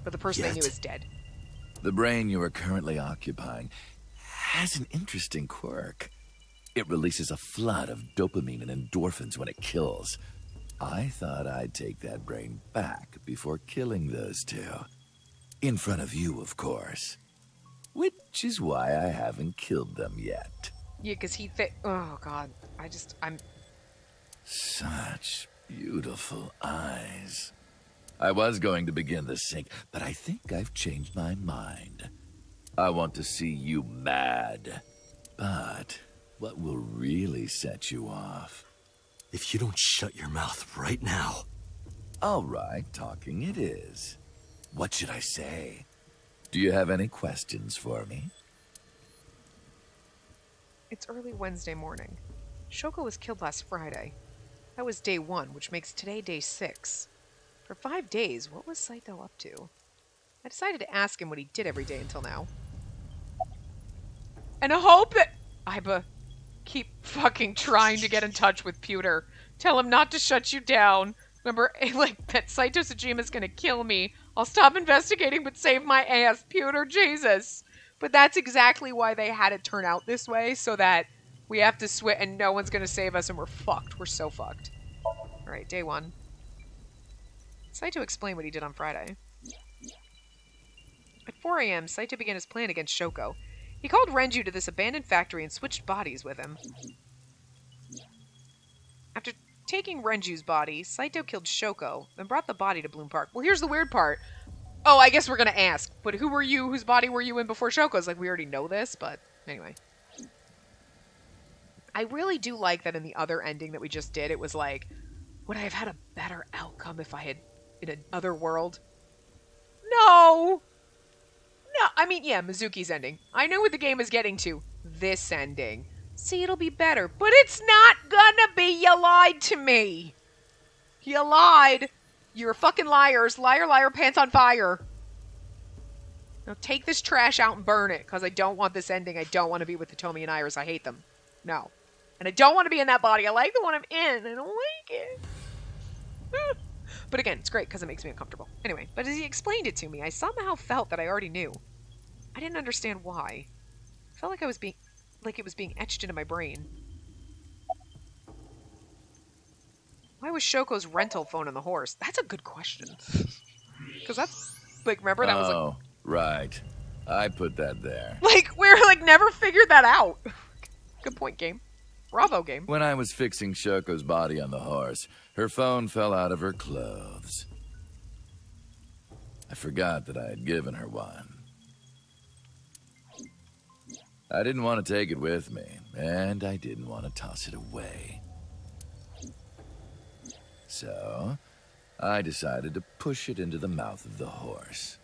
But the person they knew is dead. The brain you are currently occupying has an interesting quirk. It releases a flood of dopamine and endorphins when it kills. I thought I'd take that brain back before killing those two. In front of you, of course. Which is why I haven't killed them yet. Yeah, because oh, God. I'm... Such beautiful eyes. I was going to begin the sync, but I think I've changed my mind. I want to see you mad. But what will really set you off? If you don't shut your mouth right now. All right, talking it is. What should I say? Do you have any questions for me? It's early Wednesday morning. Shoko was killed last Friday. That was day 1, which makes today day 6. For 5 days, what was Saito up to? I decided to ask him what he did every day until now. And I hope that... Iba, keep fucking trying to get in touch with Pewter. Tell him not to shut you down. Remember, like, that Saito Tsujima's gonna kill me. I'll stop investigating but save my ass, Pewter, Jesus. But that's exactly why they had it turn out this way, so that we have to switch and no one's gonna save us and we're fucked. We're so fucked. Alright, day 1. Saito explained what he did on Friday. At 4 a.m., Saito began his plan against Shoko. He called Renju to this abandoned factory and switched bodies with him. After taking Renju's body, Saito killed Shoko, then brought the body to Bloom Park. Well, here's the weird part. Oh, I guess we're gonna ask, but who were you? Whose body were you in before Shoko's? Like, we already know this, but anyway. I really do like that in the other ending that we just did, it was like, would I have had a better outcome if I had, in another world? No! No, I mean, yeah, Mizuki's ending. I know what the game is getting to. This ending. See, it'll be better. But it's not gonna be. You lied to me. You lied. You're fucking liars. Liar, liar, pants on fire. Now take this trash out and burn it, because I don't want this ending. I don't want to be with Hitomi and Iris. I hate them. No. And I don't want to be in that body. I like the one I'm in. I don't like it. But again, it's great because it makes me uncomfortable. Anyway, but as he explained it to me, I somehow felt that I already knew. I didn't understand why. I felt like it was being etched into my brain. Why was Shoko's rental phone on the horse? That's a good question. Because that's, like, remember that was like... Oh, right. I put that there. Like, we're, like, never figured that out. Good point, game. Bravo, game. When I was fixing Shoko's body on the horse, her phone fell out of her clothes. I forgot that I had given her one. I didn't want to take it with me, and I didn't want to toss it away. So, I decided to push it into the mouth of the horse.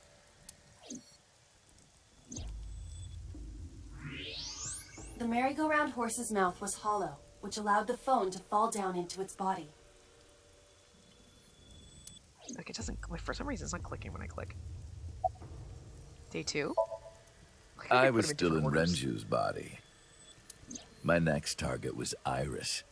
The merry-go-round horse's mouth was hollow, which allowed the phone to fall down into its body. Like, it doesn't... For some reason, it's not clicking when I click. Day 2? I was still in Renju's body. My next target was Iris.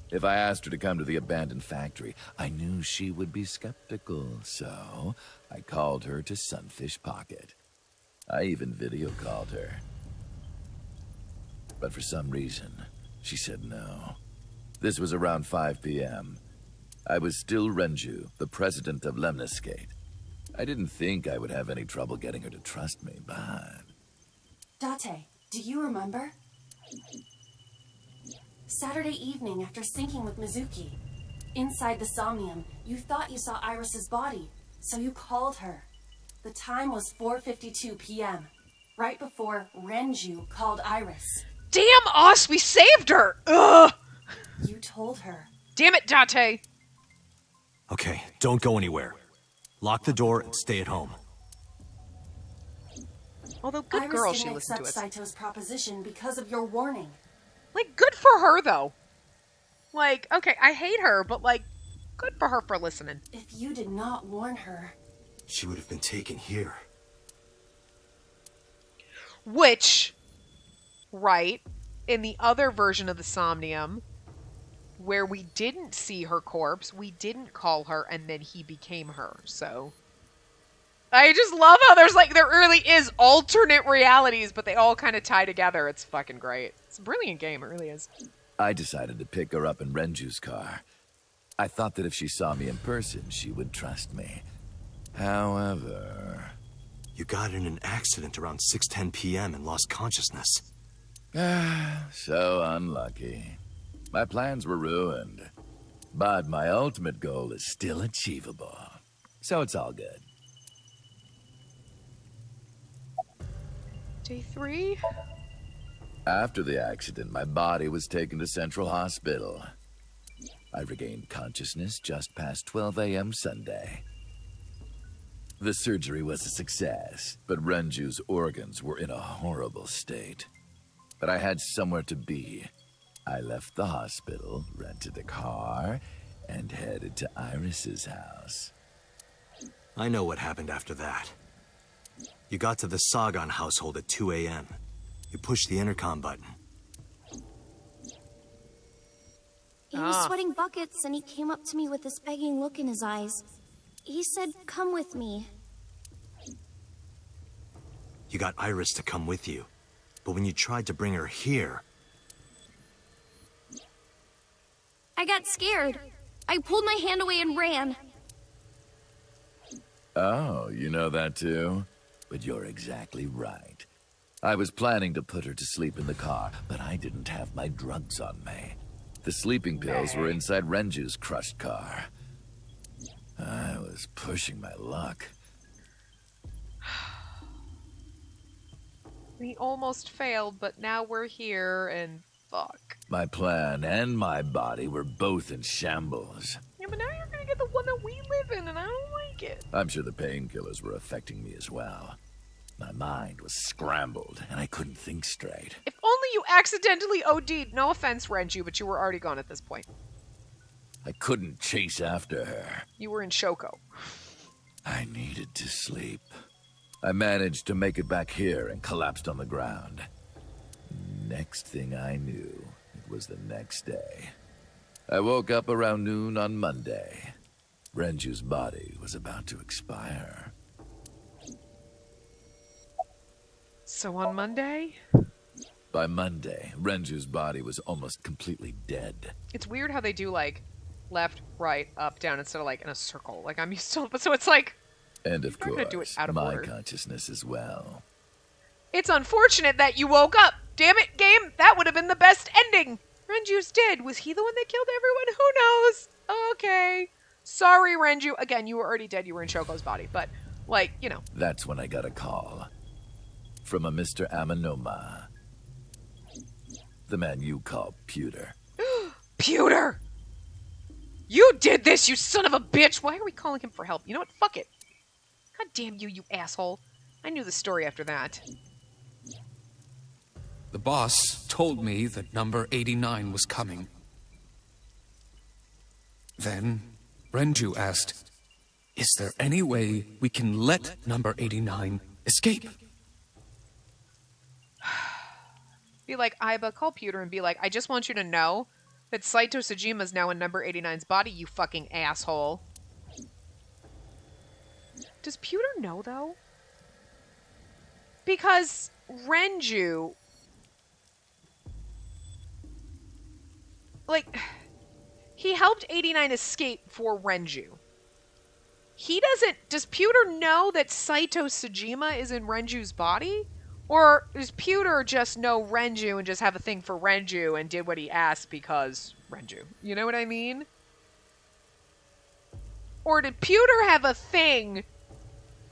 If I asked her to come to the abandoned factory, I knew she would be skeptical, so I called her to Sunfish Pocket. I even video called her. But for some reason, she said no. This was around 5 p.m. I was still Renju, the president of Lemniscate. I didn't think I would have any trouble getting her to trust me, but... Date, do you remember? Saturday evening after syncing with Mizuki. Inside the Somnium, you thought you saw Iris's body, so you called her. The time was 4:52 p.m. right before Renju called Iris. Damn us, we saved her! Ugh! You told her. Damn it, Date! Okay, don't go anywhere. Lock the door and stay at home. Although, good Iris girl, didn't she listened accept to us. Saito's proposition because of your warning. Like, good for her, though. Like, okay, I hate her, but, like, good for her for listening. If you did not warn her... She would have been taken here. Which, right, in the other version of the Somnium, where we didn't see her corpse, we didn't call her, and then he became her, so... I just love how there really is alternate realities, but they all kind of tie together. It's fucking great. It's a brilliant game, it really is. I decided to pick her up in Renju's car. I thought that if she saw me in person, she would trust me. However... You got in an accident around 6:10 p.m. and lost consciousness. So unlucky. My plans were ruined. But my ultimate goal is still achievable. So it's all good. Day 3? After the accident, my body was taken to Central Hospital. I regained consciousness just past 12 a.m. Sunday. The surgery was a success, but Renju's organs were in a horrible state. But I had somewhere to be. I left the hospital, rented a car, and headed to Iris's house. I know what happened after that. You got to the Sagan household at 2 a.m. You pushed the intercom button. He was sweating buckets and he came up to me with this begging look in his eyes. He said, "Come with me." You got Iris to come with you. But when you tried to bring her here... I got scared. I pulled my hand away and ran. Oh, you know that too? But you're exactly right. I was planning to put her to sleep in the car, but I didn't have my drugs on me. The sleeping pills were inside Renju's crushed car. I was pushing my luck. We almost failed, but now we're here, and fuck. My plan and my body were both in shambles. Yeah, but now you're gonna get the one that we live in, and I don't like it. I'm sure the painkillers were affecting me as well. My mind was scrambled, and I couldn't think straight. If only you accidentally OD'd. No offense, Renju, but you were already gone at this point. I couldn't chase after her. You were in Shoko. I needed to sleep. I managed to make it back here and collapsed on the ground. Next thing I knew, it was the next day. I woke up around noon on Monday. Renju's body was about to expire. So on Monday? By Monday, Renju's body was almost completely dead. It's weird how they do, like, left, right, up, down, instead of, like, in a circle. Like, I'm used to... So it's like... And of You're not gonna do it course, out of my order. consciousness as well. It's unfortunate that you woke up. Damn it, game. That would have been the best ending. Renju's dead. Was he the one that killed everyone? Who knows? Okay. Sorry, Renju. Again, you were already dead. You were in Shoko's body. But, like, you know. That's when I got a call. From a Mr. Amanoma. The man you call Pewter. Pewter! You did this, you son of a bitch! Why are we calling him for help? You know what? Fuck it. God damn you, you asshole. I knew the story after that. The boss told me that number 89 was coming. Then, Renju asked, "Is there any way we can let number 89 escape?" Be like, Aiba, call Pewter and be like, I just want you to know that Saito Sajima's now in number 89's body, you fucking asshole. Does Pewter know, though? Because Renju... Like, he helped 89 escape for Renju. He doesn't... Does Pewter know that Saito Sajima is in Renju's body? Or does Pewter just know Renju and just have a thing for Renju and did what he asked because Renju? You know what I mean? Or did Pewter have a thing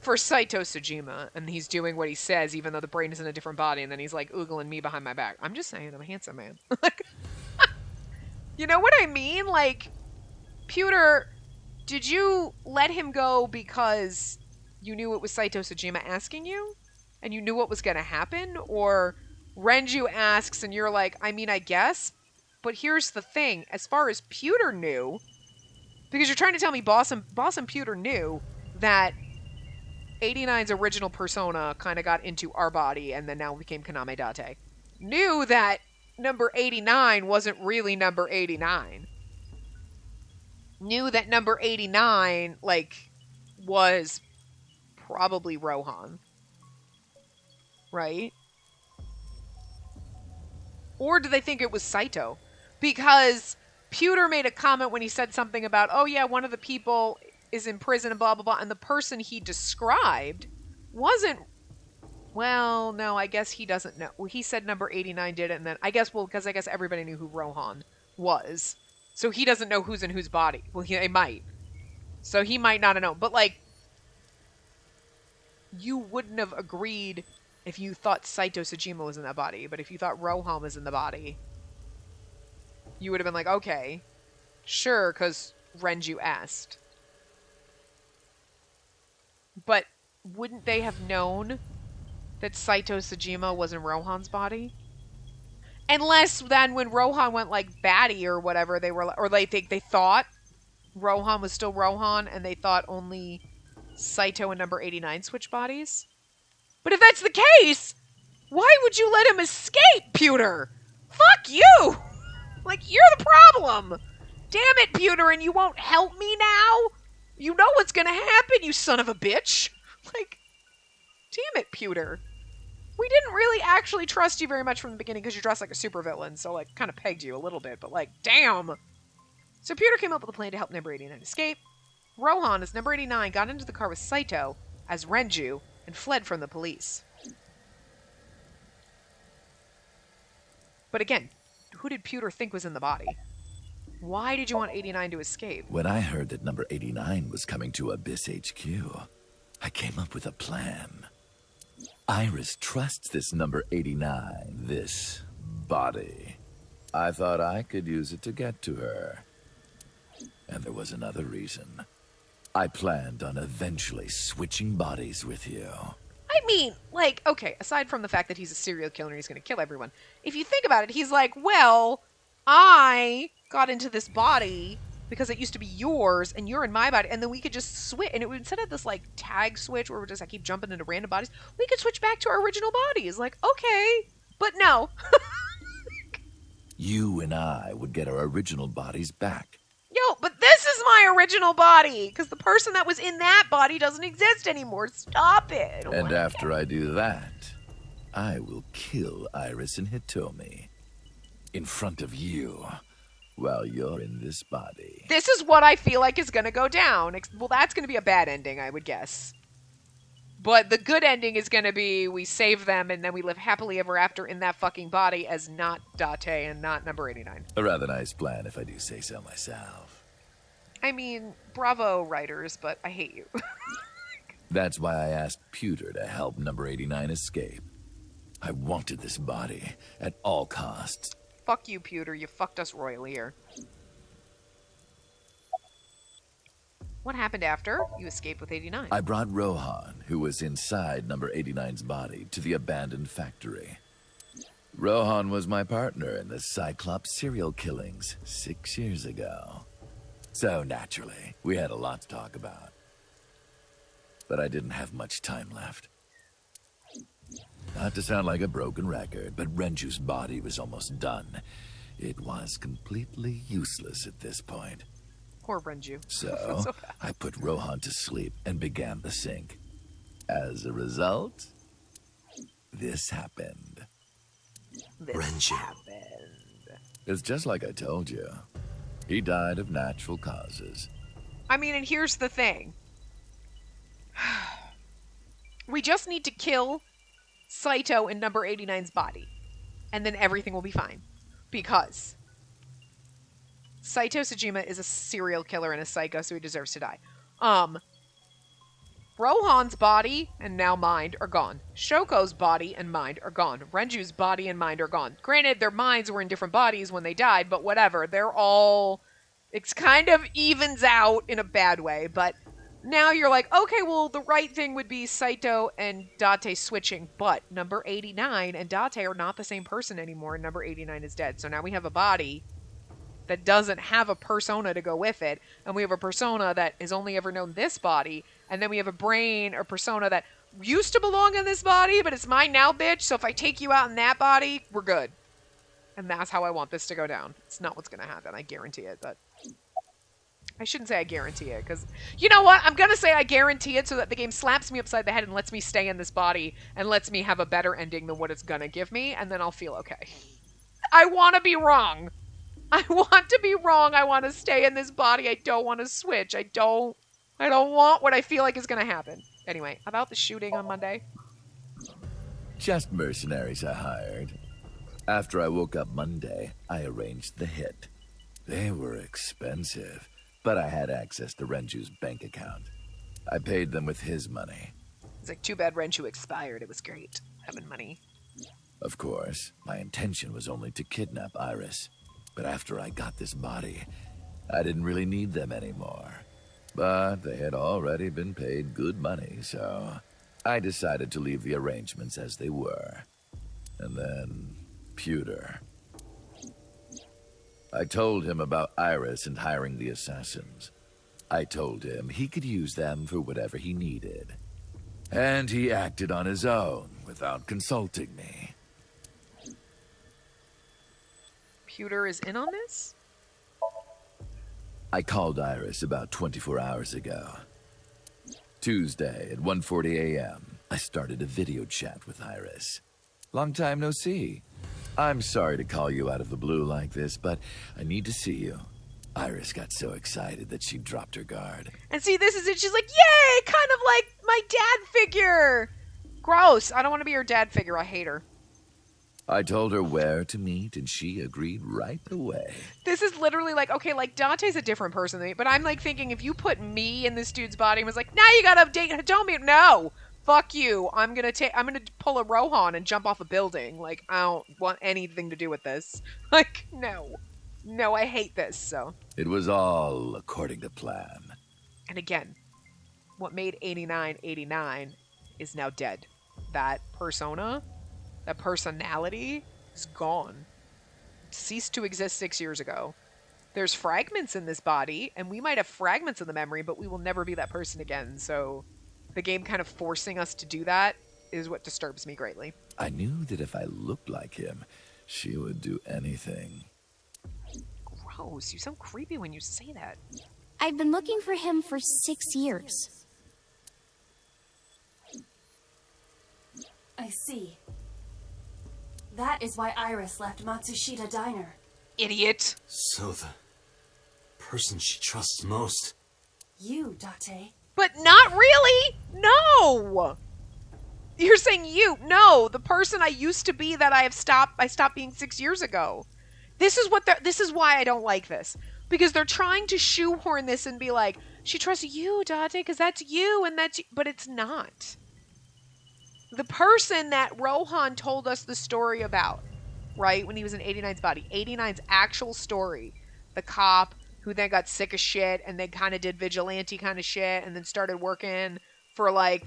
for Saito Sejima, and he's doing what he says, even though the brain is in a different body, and then he's like oogling me behind my back. I'm just saying, I'm a handsome man. You know what I mean? Like, Pewter, did you let him go because you knew it was Saito Sejima asking you? And you knew what was going to happen? Or Renju asks and you're like, I mean, I guess. But here's the thing. As far as Pewter knew, because you're trying to tell me Boss and Pewter knew that 89's original persona kind of got into our body and then now became Kaname Date. Knew that number 89 wasn't really number 89. Knew that number 89, like, was probably Rohan. Right? Or do they think it was Saito? Because Pewter made a comment when he said something about, oh yeah, one of the people is in prison and blah, blah, blah. And the person he described wasn't, well, no, I guess he doesn't know. Well, he said number 89 did it. And then I guess, well, because I guess everybody knew who Rohan was. So he doesn't know who's in whose body. Well, he might. So he might not have known. But like, you wouldn't have agreed if you thought Saito Sejima was in that body. But if you thought Rohan was in the body, you would have been like, okay, sure, because Renju asked. But wouldn't they have known that Saito Sejima was in Rohan's body? Unless then when Rohan went like batty or whatever, they were, or they thought Rohan was still Rohan and they thought only Saito and number 89 switch bodies. But if that's the case, why would you let him escape, Pewter? Fuck you! Like, you're the problem! Damn it, Pewter, and you won't help me now? You know what's gonna happen, you son of a bitch! Like, damn it, Pewter. We didn't really actually trust you very much from the beginning because you're dressed like a supervillain, so, like, kind of pegged you a little bit, but, like, damn! So Pewter came up with a plan to help number 89 escape. Rohan, as number 89, got into the car with Saito as Renju and fled from the police. But again, who did Pewter think was in the body? Why did you want 89 to escape? When I heard that number 89 was coming to Abyss HQ, I came up with a plan. Iris trusts this number 89, this body. I thought I could use it to get to her. And there was another reason. I planned on eventually switching bodies with you. I mean, like, okay, aside from the fact that he's a serial killer and he's going to kill everyone, if you think about it, he's like, well, I got into this body because it used to be yours and you're in my body, and then we could just switch, and it would, instead of this, like, tag switch where we're just, I keep jumping into random bodies, we could switch back to our original bodies. Like, okay, but no. You and I would get our original bodies back. Yo, but this is my original body, because the person that was in that body doesn't exist anymore. Stop it. And after I do that, I will kill Iris and Hitomi in front of you while you're in this body. This is what I feel like is going to go down. Well, that's going to be a bad ending, I would guess. But the good ending is going to be we save them and then we live happily ever after in that fucking body as not Date and not number 89. A rather nice plan if I do say so myself. I mean, bravo, writers, but I hate you. That's why I asked Pewter to help number 89 escape. I wanted this body at all costs. Fuck you, Pewter. You fucked us royally here. What happened after you escaped with 89? I brought Rohan, who was inside number 89's body, to the abandoned factory. Rohan was my partner in the Cyclops serial killings 6 years ago. So naturally, we had a lot to talk about. But I didn't have much time left. Not to sound like a broken record, but Renju's body was almost done. It was completely useless at this point. Poor Renju. So, I put Rohan to sleep and began the sync. As a result, this happened. Renju. It's just like I told you. He died of natural causes. I mean, and here's the thing. We just need to kill Saito in number 89's body. And then everything will be fine. Because Saito Sejima is a serial killer and a psycho, so he deserves to die. Rohan's body and now mind are gone. Shoko's body and mind are gone. Renju's body and mind are gone. Granted, their minds were in different bodies when they died, but whatever. They're all... It's kind of evens out in a bad way, but now you're like, okay, well, the right thing would be Saito and Date switching, but number 89 and Date are not the same person anymore, and number 89 is dead. So now we have a body that doesn't have a persona to go with it, and we have a persona that has only ever known this body, and then we have a brain or persona that used to belong in this body, but it's mine now, bitch, so if I take you out in that body, we're good. And that's how I want this to go down. It's not what's going to happen, I guarantee it, but... I shouldn't say I guarantee it, because... You know what? I'm going to say I guarantee it so that the game slaps me upside the head and lets me stay in this body, and lets me have a better ending than what it's going to give me, and then I'll feel okay. I want to be wrong! I want to be wrong. I want to stay in this body. I don't want to switch. I don't want what I feel like is going to happen. Anyway, about the shooting on Monday. Just mercenaries I hired. After I woke up Monday, I arranged the hit. They were expensive, but I had access to Renju's bank account. I paid them with his money. It's like, too bad Renju expired. It was great having money. Of course, my intention was only to kidnap Iris. But after I got this body, I didn't really need them anymore. But they had already been paid good money, so I decided to leave the arrangements as they were. And then, Pewter. I told him about Iris and hiring the assassins. I told him he could use them for whatever he needed. And he acted on his own without consulting me. Pewter is in on this? I called Iris about 24 hours ago. Tuesday at 1:40 a.m., I started a video chat with Iris. Long time no see. I'm sorry to call you out of the blue like this, but I need to see you. Iris got so excited that she dropped her guard. And see, this is it. She's like, yay! Kind of like my dad figure! Gross. I don't want to be her dad figure. I hate her. I told her where to meet, and she agreed right away. This is literally like, okay, like, Dante's a different person than me, but I'm, like, thinking if you put me in this dude's body and was like, now you gotta date Hitomi. No! Fuck you. I'm gonna pull a Rohan and jump off a building. Like, I don't want anything to do with this. Like, no. No, I hate this, so. It was all according to plan. And again, what made 89 89 is now dead. That persona... That personality is gone. It ceased to exist 6 years ago. There's fragments in this body, and we might have fragments of the memory, but we will never be that person again. So the game kind of forcing us to do that is what disturbs me greatly. I knew that if I looked like him, she would do anything. Gross. You sound creepy when you say that. I've been looking for him for 6 years. I see. That is why Iris left Matsushita Diner. Idiot. So the person she trusts most. You, Date. But not really. No. You're saying you. No, the person I used to be that I stopped being 6 years ago. This is why I don't like this. Because they're trying to shoehorn this and be like, she trusts you, Date, because that's you and that's you. But it's not. The person that Rohan told us the story about, right, when he was in 89's body, 89's actual story, the cop who then got sick of shit and then kind of did vigilante kind of shit and then started working for, like,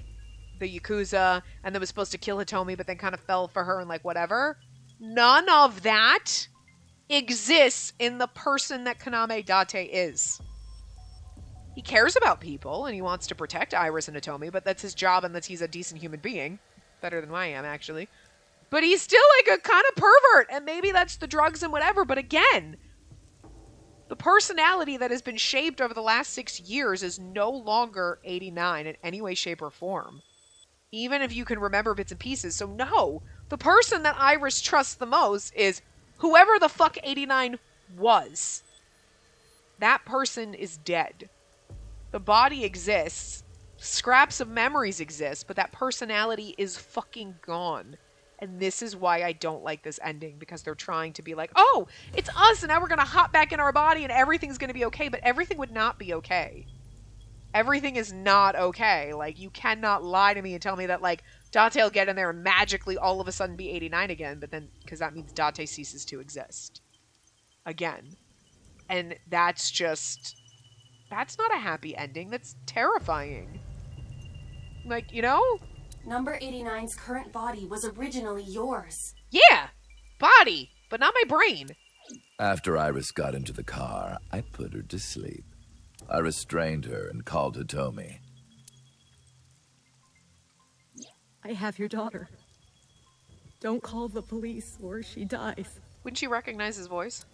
the Yakuza and then was supposed to kill Hitomi but then kind of fell for her and, like, whatever. None of that exists in the person that Kaname Date is. He cares about people and he wants to protect Iris and Hitomi, but that's his job and he's a decent human being. Better than I am, actually. But he's still like a kind of pervert, and maybe that's the drugs and whatever, but again, the personality that has been shaped over the last 6 years is no longer 89 in any way, shape, or form. Even if you can remember bits and pieces. So no, the person that Iris trusts the most is whoever the fuck 89 was. That person is dead. The body exists. Scraps of memories exist, but that personality is fucking gone. And this is why I don't like this ending, because they're trying to be like, oh, it's us, and now we're going to hop back in our body, and everything's going to be okay, but everything would not be okay. everything is not okay. Like, you cannot lie to me and tell me that, like, Date will get in there and magically all of a sudden be 89 again, but then, because that means Date ceases to exist. Again. And that's not a happy ending. That's terrifying. Like, you know? Number 89's current body was originally yours. Yeah! Body! But not my brain. After Iris got into the car, I put her to sleep. I restrained her and called Hitomi. I have your daughter. Don't call the police or she dies. Wouldn't she recognize his voice?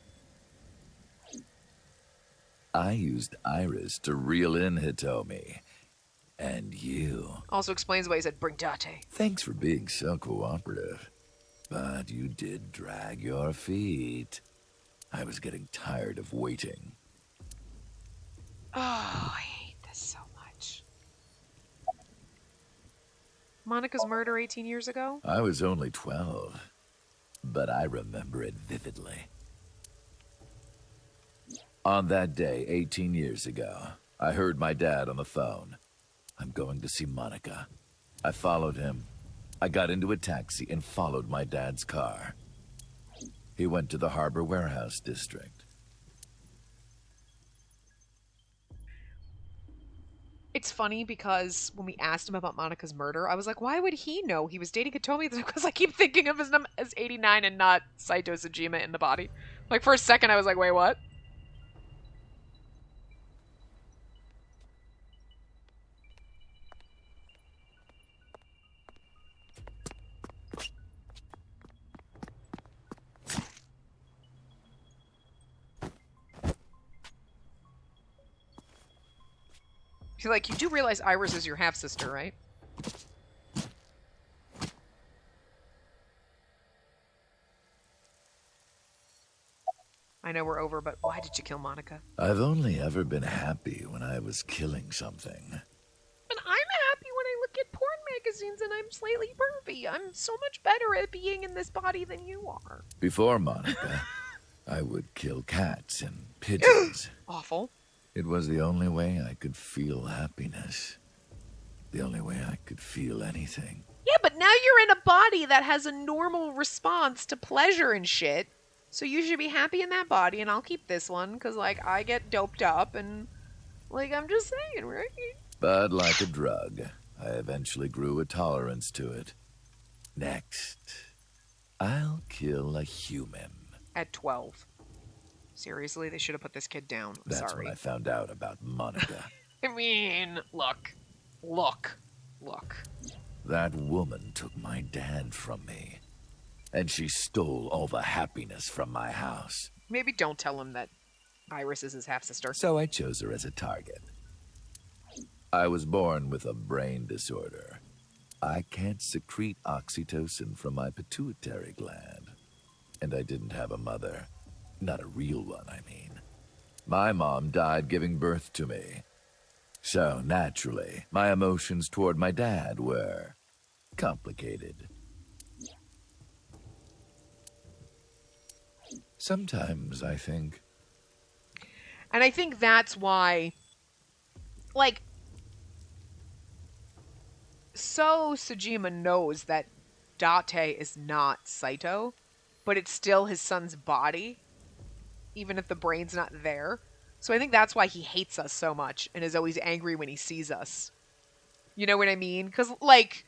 I used Iris to reel in Hitomi. And you. Also explains why he said, bring Date. Thanks for being so cooperative. But you did drag your feet. I was getting tired of waiting. Oh, I hate this so much. Monica's murder 18 years ago? I was only 12, but I remember it vividly. On that day, 18 years ago, I heard my dad on the phone. I'm going to see Monica. I followed him. I got into a taxi and followed my dad's car. He went to the Harbor Warehouse District. It's funny because when we asked him about Monica's murder, I was like, why would he know he was dating Hitomi? Because I keep thinking of his name as 89 and not Saito Sejima in the body. Like, for a second, I was like, wait, what? You're like, you do realize Iris is your half-sister, right? I know we're over, but why did you kill Monica? I've only ever been happy when I was killing something. And I'm happy when I look at porn magazines and I'm slightly pervy. I'm so much better at being in this body than you are. Before Monica, I would kill cats and pigeons. Awful. It was the only way I could feel happiness. The only way I could feel anything. Yeah, but now you're in a body that has a normal response to pleasure and shit. So you should be happy in that body, and I'll keep this one, because, like, I get doped up, and, like, I'm just saying, right? But like a drug, I eventually grew a tolerance to it. Next, I'll kill a human. At 12. Seriously, they should have put this kid down. I'm That's sorry. when I found out about Monica. I mean, look. That woman took my dad from me. And she stole all the happiness from my house. Maybe don't tell him that Iris is his half-sister. So I chose her as a target. I was born with a brain disorder. I can't secrete oxytocin from my pituitary gland. And I didn't have a mother. Not a real one, I mean. My mom died giving birth to me. So, naturally, my emotions toward my dad were complicated. Sometimes, I think. And I think that's why, like, so Sejima knows that Date is not Saito, but it's still his son's body, even if the brain's not there. So I think that's why he hates us so much and is always angry when he sees us. You know what I mean? Because, like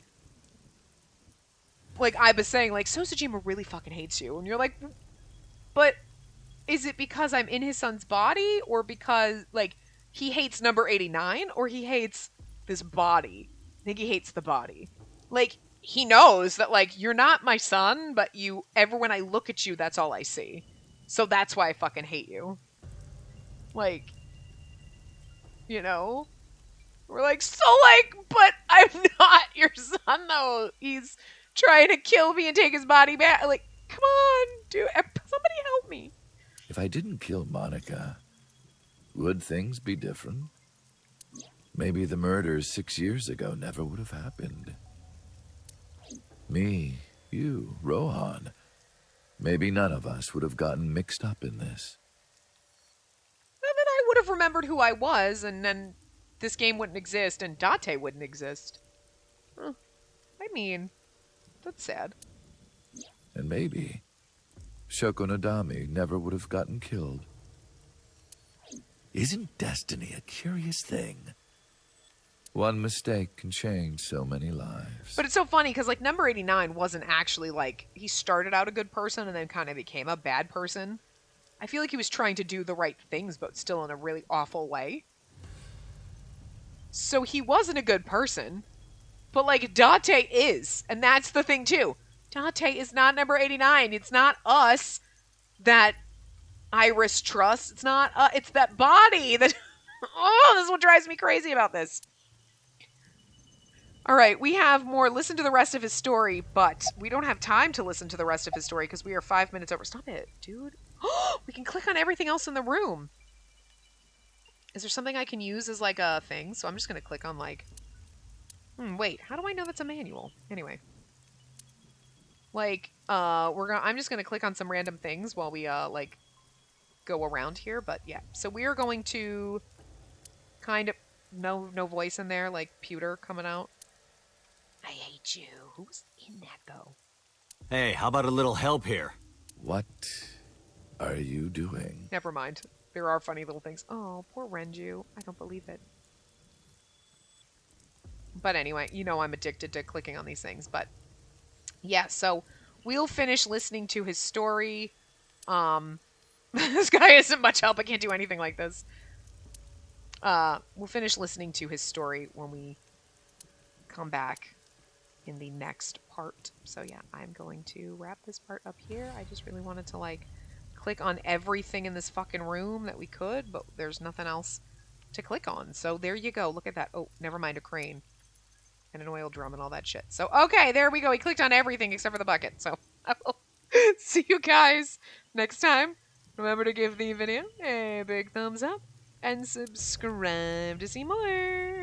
I was saying, like, so Sejima really fucking hates you. And you're like, but is it because I'm in his son's body? Or because, like, he hates number 89? Or he hates this body? I think he hates the body. Like, he knows that, like, you're not my son, but when I look at you, that's all I see. So that's why I fucking hate you. Like, you know? We're like, so, like, but I'm not your son, though. He's trying to kill me and take his body back. Like, come on, dude. Somebody help me. If I didn't kill Monica, would things be different? Maybe the murders 6 years ago never would have happened. Me, you, Rohan. Maybe none of us would have gotten mixed up in this. And then I would have remembered who I was, and then this game wouldn't exist and Date wouldn't exist. Huh. I mean, that's sad. And maybe Shoko Nadami never would have gotten killed. Isn't destiny a curious thing? One mistake can change so many lives. But it's so funny because, like, number 89 wasn't actually, like, he started out a good person and then kind of became a bad person. I feel like he was trying to do the right things, but still in a really awful way. So he wasn't a good person. But, like, Date is. And that's the thing, too. Date is not number 89. It's not us that Iris trusts. It's not, it's that body that, oh, this is what drives me crazy about this. All right, we have more. Listen to the rest of his story, but we don't have time to listen to the rest of his story because we are 5 minutes over. Stop it, dude. We can click on everything else in the room. Is there something I can use as, like, a thing? So I'm just going to click on, like, wait, how do I know that's a manual? Anyway. Like, I'm just going to click on some random things while we, like, go around here. But, yeah. So we are going to kind of, no voice in there, like, pewter coming out. I hate you. Who's in that, though? Hey, how about a little help here? What are you doing? Never mind. There are funny little things. Oh, poor Renju. I don't believe it. But anyway, you know I'm addicted to clicking on these things. But yeah, so we'll finish listening to his story. This guy isn't much help. I can't do anything like this. We'll finish listening to his story when we come back in the next part. So yeah, I'm going to wrap this part up here. I just really wanted to, like, click on everything in this fucking room that we could, but there's nothing else to click on. So there you go. Look at that. Oh, never mind, a crane and an oil drum and all that shit. So, okay, there we go. We clicked on everything except for the bucket. So I will see you guys next time. Remember to give the video a big thumbs up and subscribe to see more.